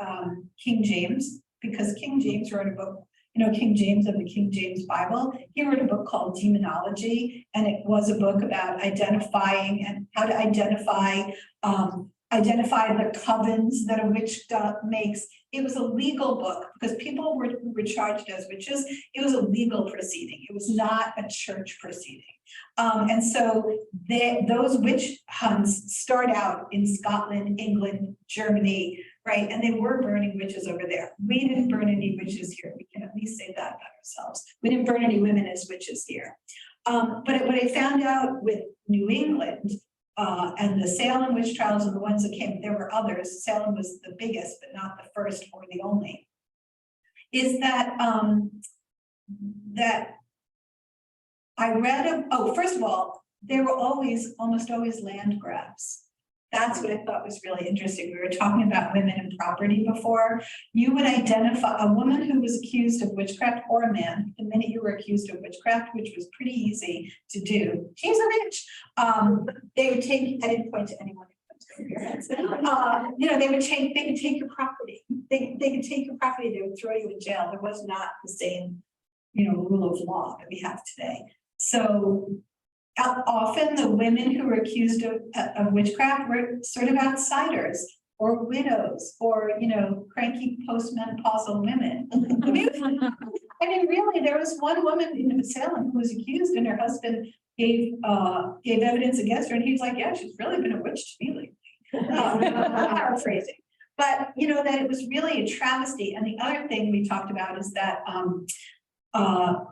King James, because King James wrote a book, King James of the King James Bible. He wrote a book called Demonology, and it was a book about identifying and how to identify the covens that a witch makes. It was a legal book because people were charged as witches. It was a legal proceeding. It was not a church proceeding. And so those witch hunts start out in Scotland, England, Germany, right? And they were burning witches over there. We didn't burn any witches here. We can at least say that about ourselves. We didn't burn any women as witches here. But what I found out with New England, and the Salem witch trials and the ones that came, there were others. Salem was the biggest, but not the first or the only. Is that that I read first of all, there were almost always land grabs. That's what I thought was really interesting. We were talking about women and property before. You would identify a woman who was accused of witchcraft, or a man, the minute you were accused of witchcraft, which was pretty easy to do. She's a witch. They would take, I didn't point to anyone. They would take your property. They could take your property, they would throw you in jail. There was not the same, rule of law that we have today. So often the women who were accused of witchcraft were sort of outsiders or widows or, cranky postmenopausal women. I mean, really, there was one woman in Salem who was accused and her husband gave evidence against her. And he's like, yeah, she's really been a witch to me lately. Paraphrasing. But, that it was really a travesty. And the other thing we talked about is that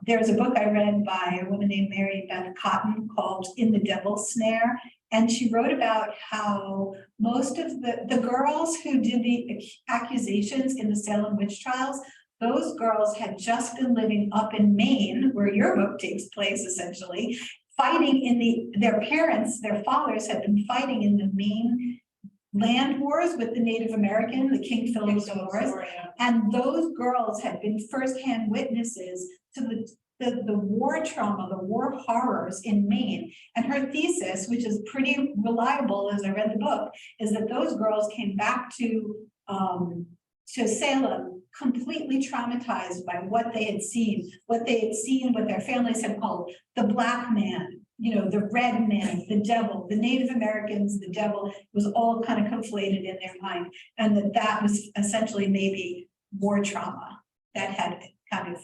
there's a book I read by a woman named Mary Beth Cotton called In the Devil's Snare. And she wrote about how most of the girls who did the accusations in the Salem witch trials, those girls had just been living up in Maine, where your book takes place essentially, fighting in their fathers had been fighting in the Maine land wars with the Native American, the King Philip's Wars. And those girls had been firsthand witnesses to the war trauma, the war horrors in Maine. And her thesis, which is pretty reliable as I read the book, is that those girls came back to Salem completely traumatized by what they had seen, what their families had called the black man, the red man, the devil, the Native Americans, the devil. It was all kind of conflated in their mind. And that was essentially maybe war trauma that had kind of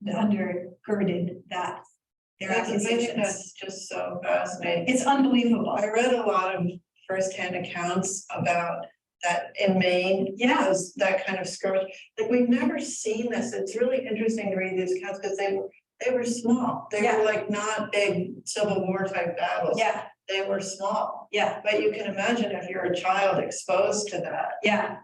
undergirded their accusations. That's just so fascinating. It's unbelievable. I read a lot of firsthand accounts about that in Maine. Yeah. That kind of skirmish. Like, we've never seen this. It's really interesting to read these accounts because they were small. They were like not big Civil War type battles. Yeah. They were small. Yeah. But you can imagine if you're a child exposed to that. Yeah.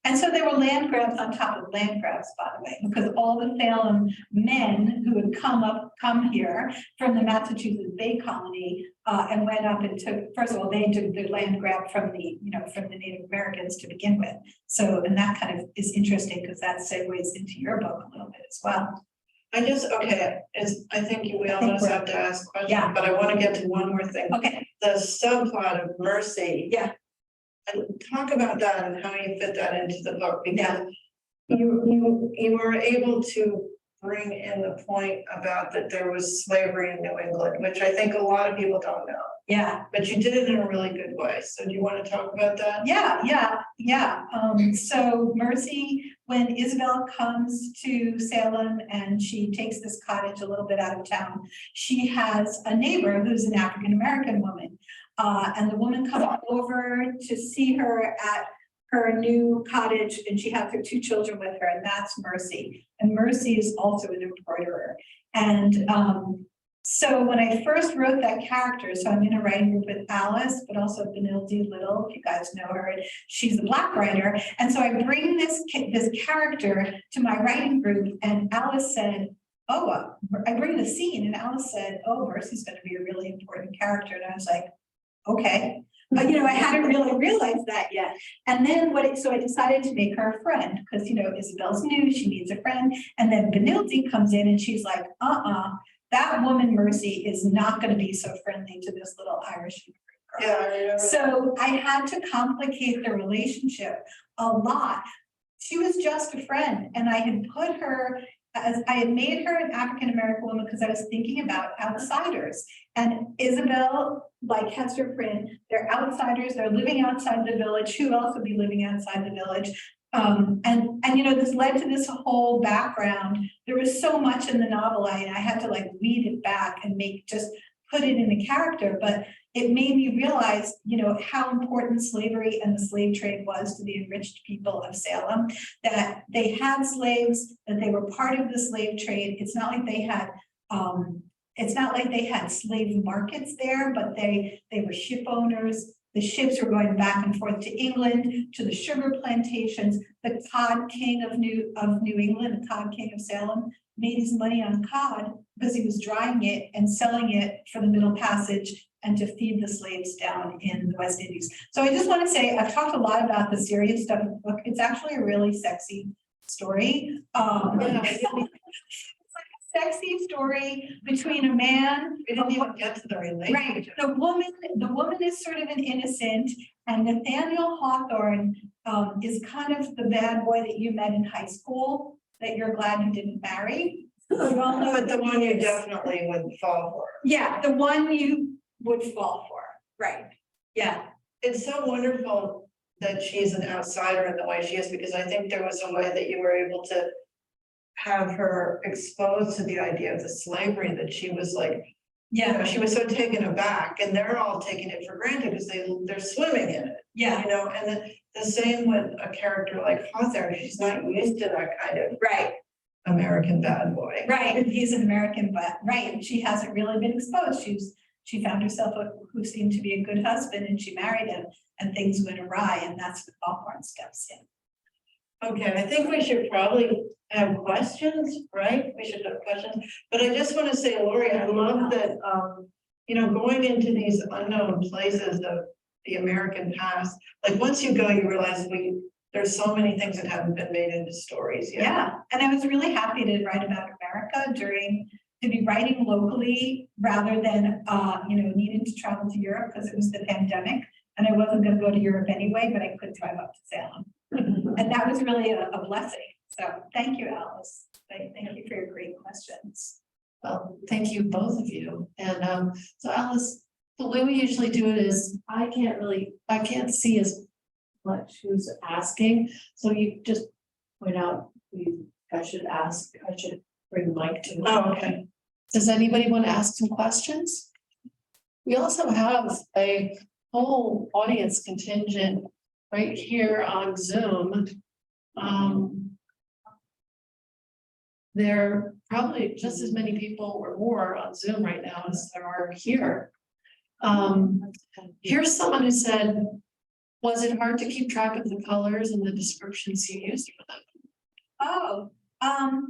And so there were land grabs on top of land grabs, by the way, because all the Salem men who had come here from the Massachusetts Bay Colony and went up and first of all, they took the land grab from the Native Americans to begin with. So, and that kind of is interesting because that segues into your book a little bit as well. I think we almost have to ask questions, but I want to get to one more thing. Okay. The subplot of mercy. Yeah. And talk about that and how you fit that into the book, because you were able to bring in the point about that there was slavery in New England, which I think a lot of people don't know. Yeah. But you did it in a really good way. So do you want to talk about that? Yeah. So Mercy, when Isabel comes to Salem and she takes this cottage a little bit out of town, she has a neighbor who's an African-American woman. And the woman comes over to see her at her new cottage, and she has her 2 children with her, and that's Mercy. And Mercy is also an embroiderer. And so when I first wrote that character, so I'm in a writing group with Alice, but also Benil D. Little, if you guys know her, she's a Black writer. And so I bring this character to my writing group, and Alice said, I bring the scene, and Alice said, Mercy's going to be a really important character. And I was like, okay. But, I hadn't really realized that yet. And then so I decided to make her a friend because, Isabel's new, she needs a friend. And then Benilde comes in and she's like, that woman Mercy is not going to be so friendly to this little Irish girl. Yeah, I remember. So I had to complicate the relationship a lot. She was just a friend and I had made her an African-American woman because I was thinking about outsiders. And Isabel, like Hester Prynne, they're outsiders, they're living outside the village. Who else would be living outside the village? This led to this whole background. There was so much in the novel, I had to weed it back and put it in a character, but it made me realize, how important slavery and the slave trade was to the enriched people of Salem, that they had slaves, that they were part of the slave trade. It's not like they had slave markets there, but they were ship owners. The ships were going back and forth to England, to the sugar plantations. The cod king of New England, the cod king of Salem, made his money on cod because he was drying it and selling it for the Middle Passage and to feed the slaves down in the West Indies. So I just want to say, I've talked a lot about the serious stuff in the book. It's actually a really sexy story. It's like a sexy story between a man. We didn't even get to the relationship. Right. The woman is sort of an innocent, and Nathaniel Hawthorne is kind of the bad boy that you met in high school that you're glad you didn't marry. You all know But the one you is. definitely would fall for. Yeah, the one you would fall for. Right. Yeah. It's so wonderful that she's an outsider in the way she is, because I think there was a way that you were able to have her exposed to the idea of the slavery, that she was Yeah. she was so taken aback, and they're all taking it for granted because they're swimming in it, Yeah. and the same with a character like Hawthorne. She's not used to that kind of Right. American bad boy. Right. He's an American, but right. She hasn't really been exposed. She found herself who seemed to be a good husband, and she married him, and things went awry, and that's when Hawthorne steps in. Okay, I think we should probably have questions, right? We should have questions, but I just want to say, Laurie, I love that, going into these unknown places of the American past, once you go, you realize there's so many things that haven't been made into stories yet. Yeah. And I was really happy to write about America to be writing locally rather than, needing to travel to Europe because it was the pandemic and I wasn't going to go to Europe anyway, but I could drive up to Salem. And that was really a blessing. So thank you, Alice. Thank you for your great questions. Well, thank you, both of you. And so Alice, the way we usually do it is I can't see as much who's asking. So you just point out I should bring the mic to. Oh, okay. Does anybody want to ask some questions? We also have a whole audience contingent right here on Zoom. There are probably just as many people or more on Zoom right now as there are here. Here's someone who said, was it hard to keep track of the colors and the descriptions you used for them? Oh,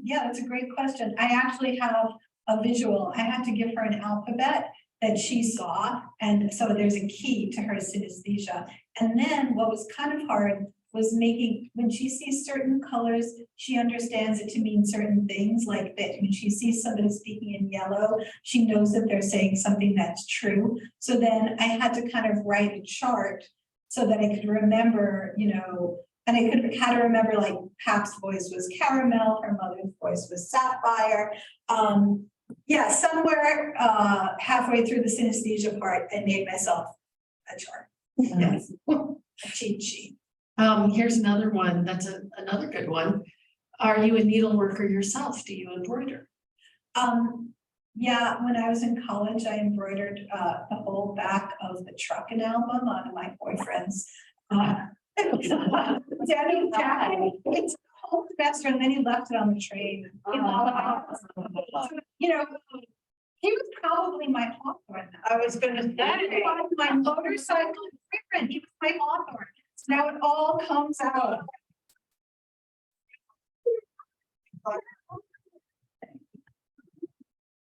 yeah, that's a great question. I actually have a visual. I had to give her an alphabet that she saw. And so there's a key to her synesthesia. And then what was kind of hard was when she sees certain colors, she understands it to mean certain things, like that when she sees somebody speaking in yellow, she knows that they're saying something that's true. So then I had to kind of write a chart so that I could remember, and I had to remember Pap's voice was caramel, her mother's voice was sapphire. Yeah, somewhere halfway through the synesthesia part, I made myself a chart. Yes, a cheat sheet. Here's another one. That's another good one. Are you a needle worker yourself? Do you embroider? Yeah, when I was in college, I embroidered the whole back of the Truckin' album on my boyfriend's denim jacket. It's the whole semester, and then he left it on the train. He was probably my Hawthorne. I was gonna say. My motorcycle boyfriend, he was my Hawthorne. So now it all comes out.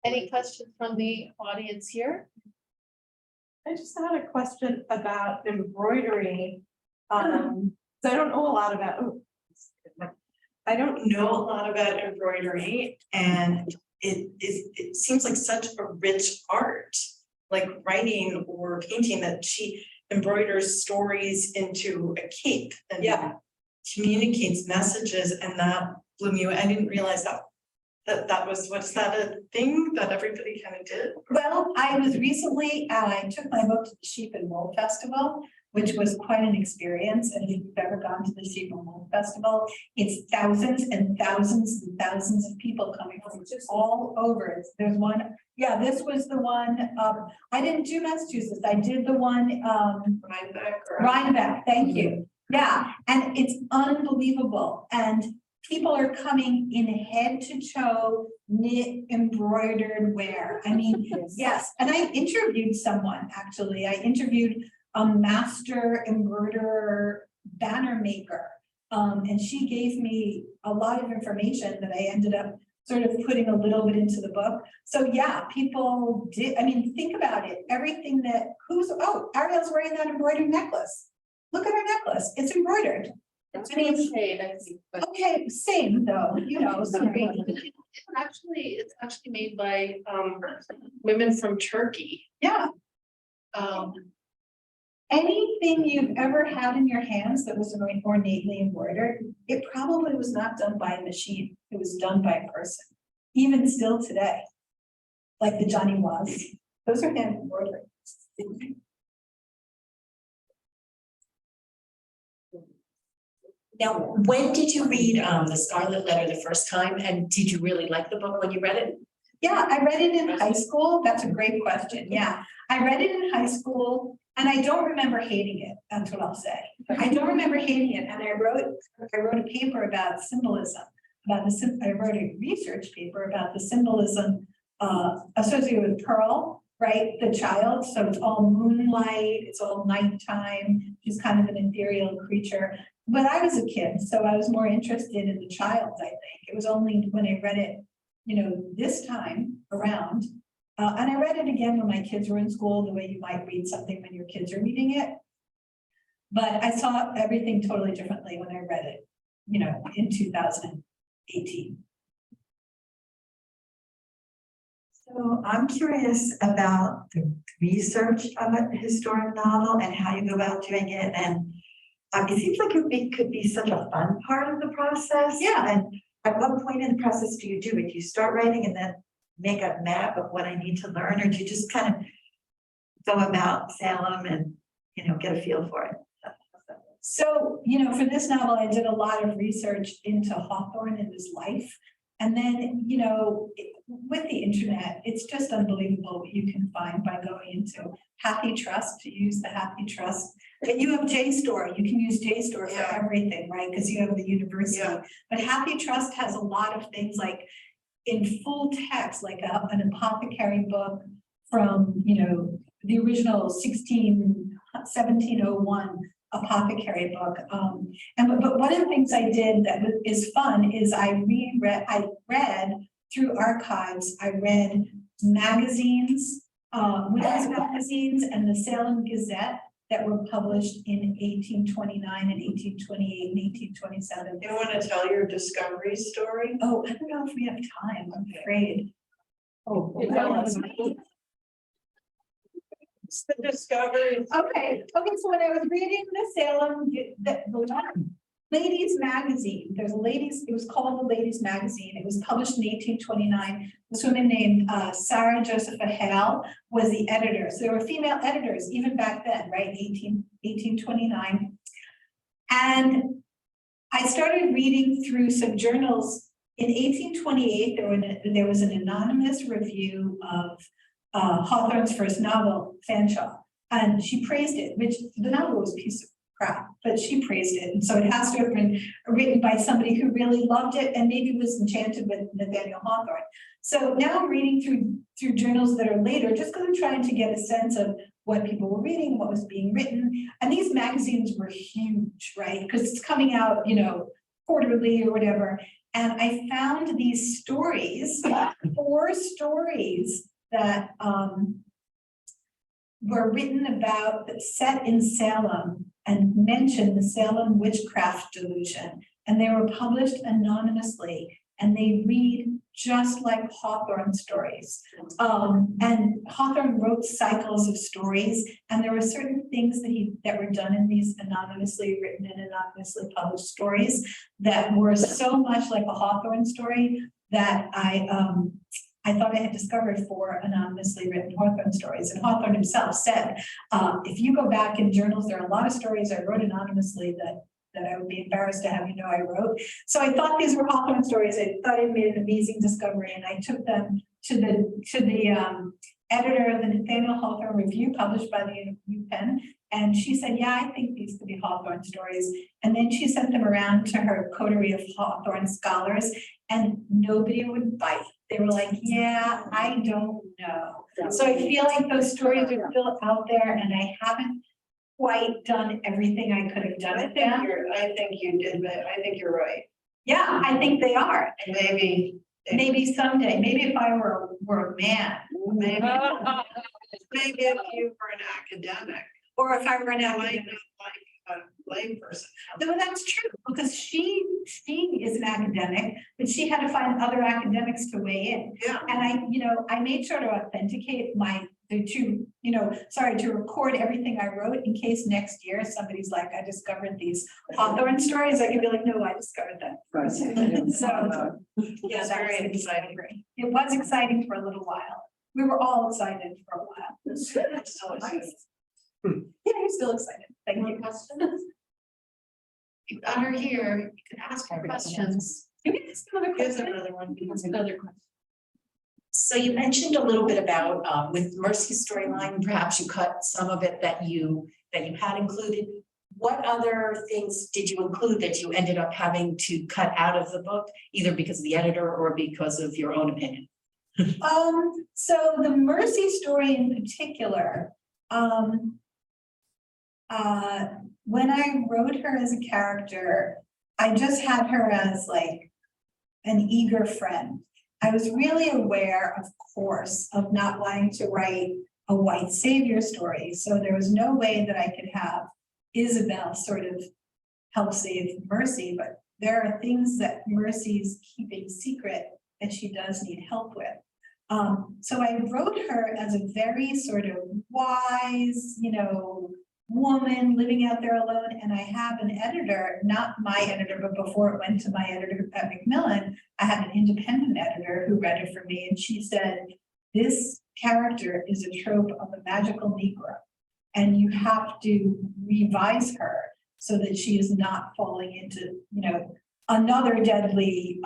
Any questions from the audience here? I just had a question about embroidery. So I don't know a lot about. I don't know a lot about embroidery, and it seems like such a rich art, like writing or painting, that she embroiders stories into a cape and communicates messages, and that blew me away. I didn't realize that was that a thing that everybody kind of did? Well, I was recently, I took my book to the Sheep and Wool Festival, which was quite an experience. And if you've ever gone to the Sheep and Wool Festival, it's thousands and thousands and thousands of people coming from just all over. There's one, this was the one, I didn't do Massachusetts, I did the one, Rhinebeck, thank you. Yeah, and it's unbelievable. And people are coming in head to toe, knit, embroidered wear. I mean, yes. And I interviewed someone, actually. I interviewed a master embroiderer, banner maker. And she gave me a lot of information that I ended up sort of putting a little bit into the book. So yeah, people did, I mean, think about it. Everything that, Ariel's wearing that embroidered necklace. Look at her necklace, it's embroidered. It's I mean, shade, I think, but okay, same though, you know, sorry. it's actually made by women from Turkey. Yeah, Um, anything you've ever had in your hands that was ornately embroidered, it probably was not done by a machine. It was done by a person, even still today. Like the Johnny was, those are hand embroidered. Now, when did you read the Scarlet Letter the first time, and did you really like the book when you read it? Yeah, I read it in high school. That's a great question. Yeah, I read it in high school and I don't remember hating it. That's what I'll say. I don't remember hating it. And I wrote a paper about symbolism, I wrote a research paper about the symbolism associated with Pearl, right? The child. So it's all moonlight, it's all nighttime. She's kind of an ethereal creature. But I was a kid, so I was more interested in the child, I think. It was only when I read it, you know, this time around, and I read it again when my kids were in school, the way you might read something when your kids are reading it. But I saw everything totally differently when I read it, you know, in 2018. So I'm curious about the research of a historic novel and how you go about doing it. And it seems like it could be such a fun part of the process. Yeah. And at what point in the process do you do it? Do you start writing and then make a map of what I need to learn, or do you just kind of go about Salem and, you know, get a feel for it? So, you know, for this novel, I did a lot of research into Hawthorne and his life. And then, you know, with the internet, it's just unbelievable what you can find by going into Happy Trust, to use the Happy Trust. But you have JSTOR, you can use JSTOR for everything, right? Because you have the university. Yeah. But Happy Trust has a lot of things like in full text, like an apothecary book from, you know, the original 1701 apothecary book. But one of the things I did that is fun is I read through archives. I read magazines, women's magazines, and the Salem Gazette that were published in 1829 and 1828 and 1827. You want to tell your discovery story? Oh, I don't know if we have time, I'm afraid. Oh, it's the discovery. Okay, so when I was reading the Salem, the ladies magazine, it was called the Ladies Magazine. It was published in 1829. This woman named Sarah Josepha Hale was the editor. So there were female editors even back then, right? 1829. And I started reading through some journals. In 1828, there was an anonymous review of Hawthorne's first novel, Fanshawe, and she praised it, which the novel was a piece of crap, but she praised it. And so it has to have been written by somebody who really loved it and maybe was enchanted with Nathaniel Hawthorne. So now I'm reading through journals that are later, just because I'm trying to get a sense of what people were reading, what was being written. And these magazines were huge, right? Because it's coming out, you know, quarterly or whatever. And I found these stories, 4 stories that were written about, set in Salem and mention the Salem witchcraft delusion. And they were published anonymously and they read just like Hawthorne stories. And Hawthorne wrote cycles of stories, and there were certain things that were done in these anonymously written and anonymously published stories that were so much like a Hawthorne story that I thought I had discovered 4 anonymously written Hawthorne stories. And Hawthorne himself said, if you go back in journals, there are a lot of stories I wrote anonymously that I would be embarrassed to have you know I wrote. So I thought these were Hawthorne stories. I thought I made an amazing discovery, and I took them to the editor of the Nathaniel Hawthorne Review, published by the UPenn, and she said, yeah, I think these could be Hawthorne stories. And then she sent them around to her coterie of Hawthorne scholars, and nobody would bite. They were like, yeah, I don't know. So I feel like those stories are still out there, and I haven't quite done everything I could have done with them. I think you did, but I think you're right. Yeah, I think they are. And maybe Someday, maybe if I were a man, maybe if you were an academic, or if I were an you might academic. not like a lay person. No, that's true, because she is an academic, but she had to find other academics to weigh in. Yeah. And I made sure to authenticate to record everything I wrote in case next year somebody's like, I discovered these Hawthorne stories. I can be like, no, I discovered that first. So, yeah, It's that very was exciting. It was exciting for a little while. We were all excited for a while. It's so exciting. Yeah, you're still excited. Thank More you. questions? You've got her here, you can ask her questions. Can we ask another Here's question? another one. That's another question. So you mentioned a little bit about with Mercy's storyline, perhaps you cut some of it that you had included. What other things did you include that you ended up having to cut out of the book, either because of the editor or because of your own opinion? So the Mercy story in particular, when I wrote her as a character, I just had her as like an eager friend. I was really aware, of course, of not wanting to write a white savior story. So there was no way that I could have Isabel sort of help save Mercy, but there are things that Mercy's keeping secret that she does need help with. So I wrote her as a very sort of wise, woman living out there alone. And I have an editor, not my editor, but before it went to my editor at Macmillan, I had an independent editor who read it for me. And she said, this character is a trope of a magical Negro, and you have to revise her so that she is not falling into, another deadly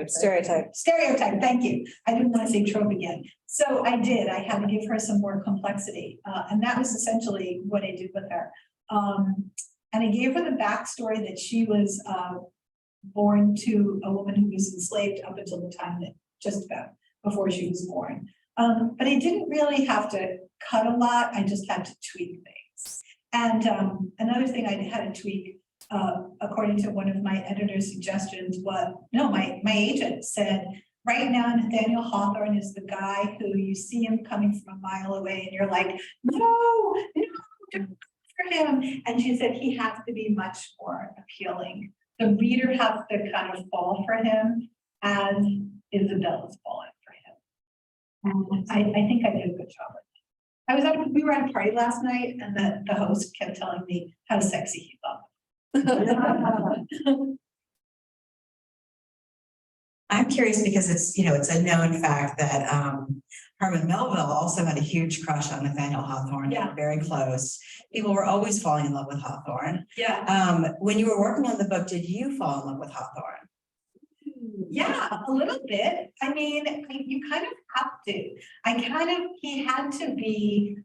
Stereotype. Stereotype, thank you. I didn't want to say trope again. So I did. I had to give her some more complexity. And that was essentially what I did with her. And I gave her the backstory that she was born to a woman who was enslaved up until the time that just about before she was born. But I didn't really have to cut a lot. I just had to tweak things. And another thing I had to tweak, according to one of my editor's suggestions, my agent said, right now Nathaniel Hawthorne is the guy who you see him coming from a mile away and you're like, no, don't go for him. And she said he has to be much more appealing. The reader has to kind of fall for him as Isabella's falling for him. And I think I did a good job with it. We were at a party last night and the host kept telling me how sexy he thought. I'm curious because it's a known fact that Herman Melville also had a huge crush on Nathaniel Hawthorne. Yeah. They were very close. People were always falling in love with Hawthorne. Yeah. When you were working on the book, did you fall in love with Hawthorne? Yeah, a little bit. I mean, you kind of have to. He had to be,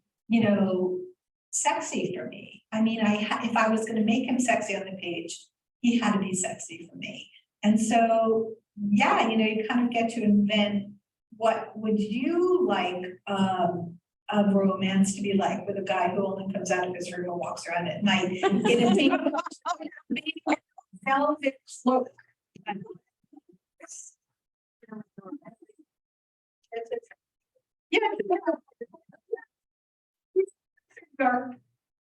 sexy for me. I mean, if I was going to make him sexy on the page, he had to be sexy for me. And so, yeah, you kind of get to invent what would you like a romance to be like with a guy who only comes out of his room and walks around at night in a velvet cloak. Yeah. Dark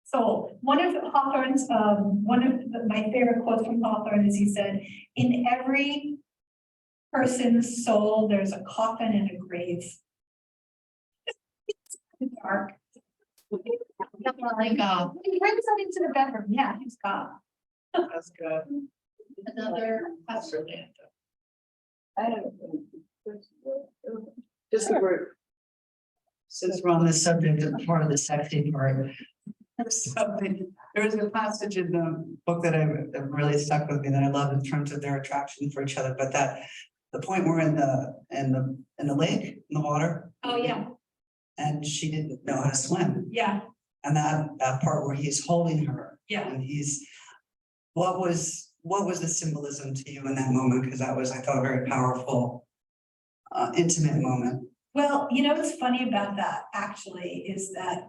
soul. One of Hawthorne's, my favorite quotes from Hawthorne is he said, in every person's soul, there's a coffin and a grave. Dark. Like, He brings that into the bedroom. Yeah, he's gone. That's good. another Hester Letter. I don't know. Just a word. Since we're on this subject of part of the sexy part. There was a passage in the book that that really stuck with me that I love in terms of their attraction for each other, but that the point we're in the lake, in the water, Oh, yeah, and she didn't know how to swim. yeah, And that part where he's holding her. Yeah. And what was the symbolism to you in that moment? Because that was, I thought, a very powerful, intimate moment. well, you know, what's funny about that actually is that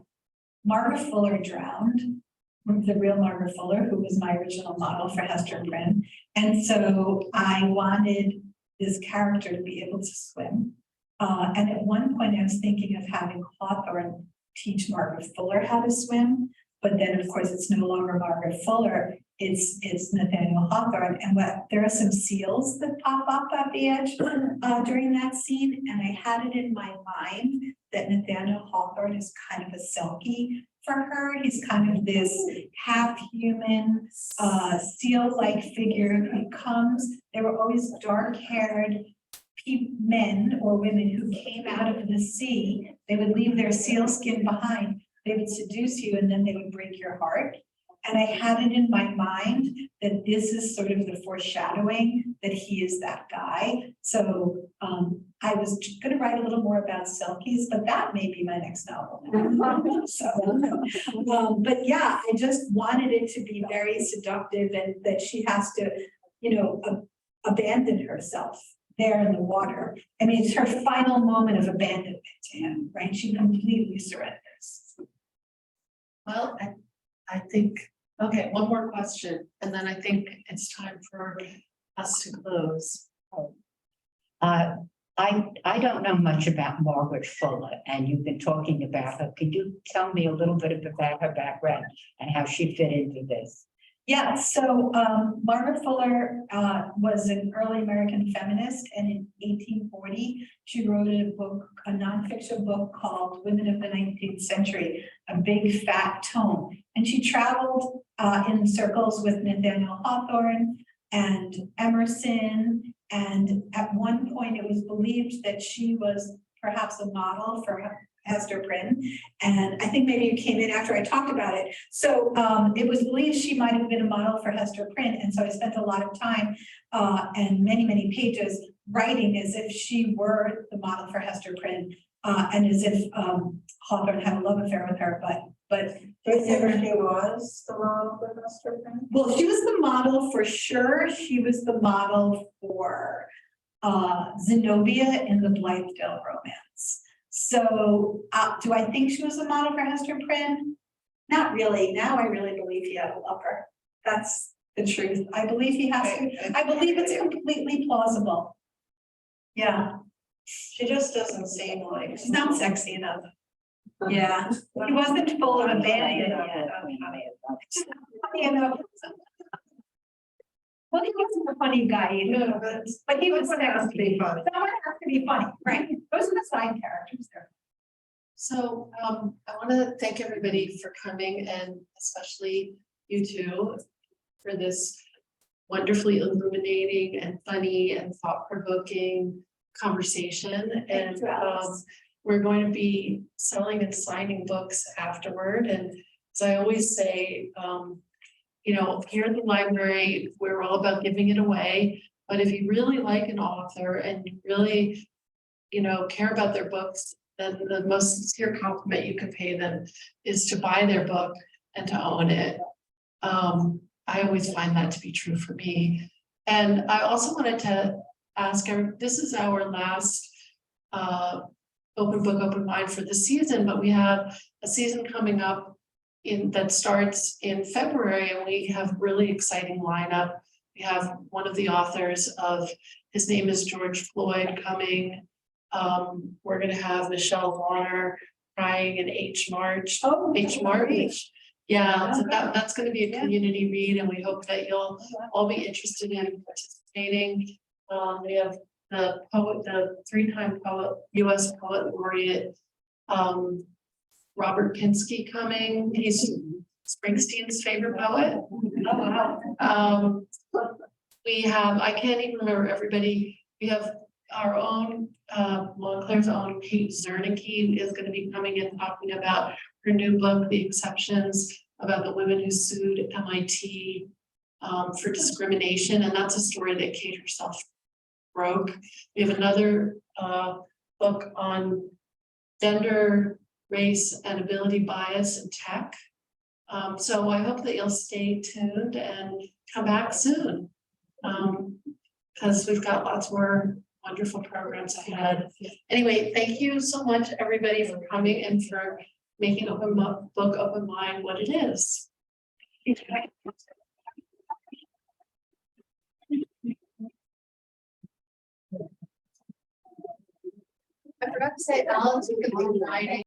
Margaret Fuller drowned, the real Margaret Fuller, who was my original model for Hester Prynne. And so I wanted this character to be able to swim. And at one point I was thinking of having Hawthorne teach Margaret Fuller how to swim. But then, of course, it's no longer Margaret Fuller, it's Nathaniel Hawthorne. And there are some seals that pop up at the edge during that scene. And I had it in my mind that Nathaniel Hawthorne is kind of a selkie for her. He's kind of this half-human, seal-like figure who comes. They were always dark-haired men or women who came out of the sea. They would leave their seal skin behind. They would seduce you and then they would break your heart. And I had it in my mind that this is sort of the foreshadowing that he is that guy. So I was going to write a little more about Selkies, but that may be my next novel. So, but yeah, I just wanted it to be very seductive and that she has to, you know, abandon herself there in the water. I mean, it's her final moment of abandonment to him, right? She completely surrenders. Well, I think, okay, one more question, and then I think it's time for us to close. I don't know much about Margaret Fuller, and you've been talking about her. Could you tell me a little bit about her background and how she fit into this? Yeah, so Margaret Fuller was an early American feminist, and in 1840, she wrote a book, a nonfiction book called Women of the 19th Century, a big fat tome. And she traveled in circles with Nathaniel Hawthorne and Emerson. And at one point, it was believed that she was perhaps a model for Hester Prynne, and I think maybe you came in after I talked about it. So it was believed she might have been a model for Hester Prynne, and so I spent a lot of time and many pages writing as if she were the model for Hester Prynne, and as if Hawthorne had a love affair with her, but Do you think she was the model for Hester Prynne? well, she was the model for sure. She was the model for Zenobia in the Blithedale Romance. So do I think she was a model for Hester Prynne? Not really. Now I really believe he had a lover. That's the truth. I believe he has to. I believe it's completely plausible. Yeah, She just doesn't seem like. she's not sexy enough. Yeah, he wasn't full of abandon yet. Funny enough. Well, he wasn't a funny guy either, No, but he was someone has to be funny. Someone has to be funny, right? Those are the side characters there. So I want to thank everybody for coming, and especially you two for this wonderfully illuminating and funny and thought-provoking conversation. And we're going to be selling and signing books afterward. And as I always say, you know, here at the library, we're all about giving it away. But if you really like an author and you really, you know, care about their books, then the most sincere compliment you can pay them is to buy their book and to own it. I always find that to be true for me. And I also wanted to ask, this is our last open book, open mind for the season, but we have a season coming up that starts in February, and we have really exciting lineup. We have one of the authors of His Name is George Floyd coming. We're gonna have Michelle Warner crying in H March. Oh, H March. Yeah, so that's gonna be a community read, and we hope that you'll all be interested in participating. We have the poet, the three-time poet, US Poet Laureate, Robert Pinsky coming. He's Springsteen's favorite poet. Oh, wow. We have, I can't even remember everybody, we have our own, Montclair's own Kate Zernicke is gonna be coming and talking about her new book, The Exceptions, about the women who sued MIT for discrimination, and that's a story that Kate herself broke. We have another book on gender, race, and ability bias in tech. So I hope that you'll stay tuned and come back soon. Because we've got lots more wonderful programs ahead. Anyway, thank you so much, everybody, for coming and for making book Open Mind what it is. I forgot to say, Alice, you can be writing.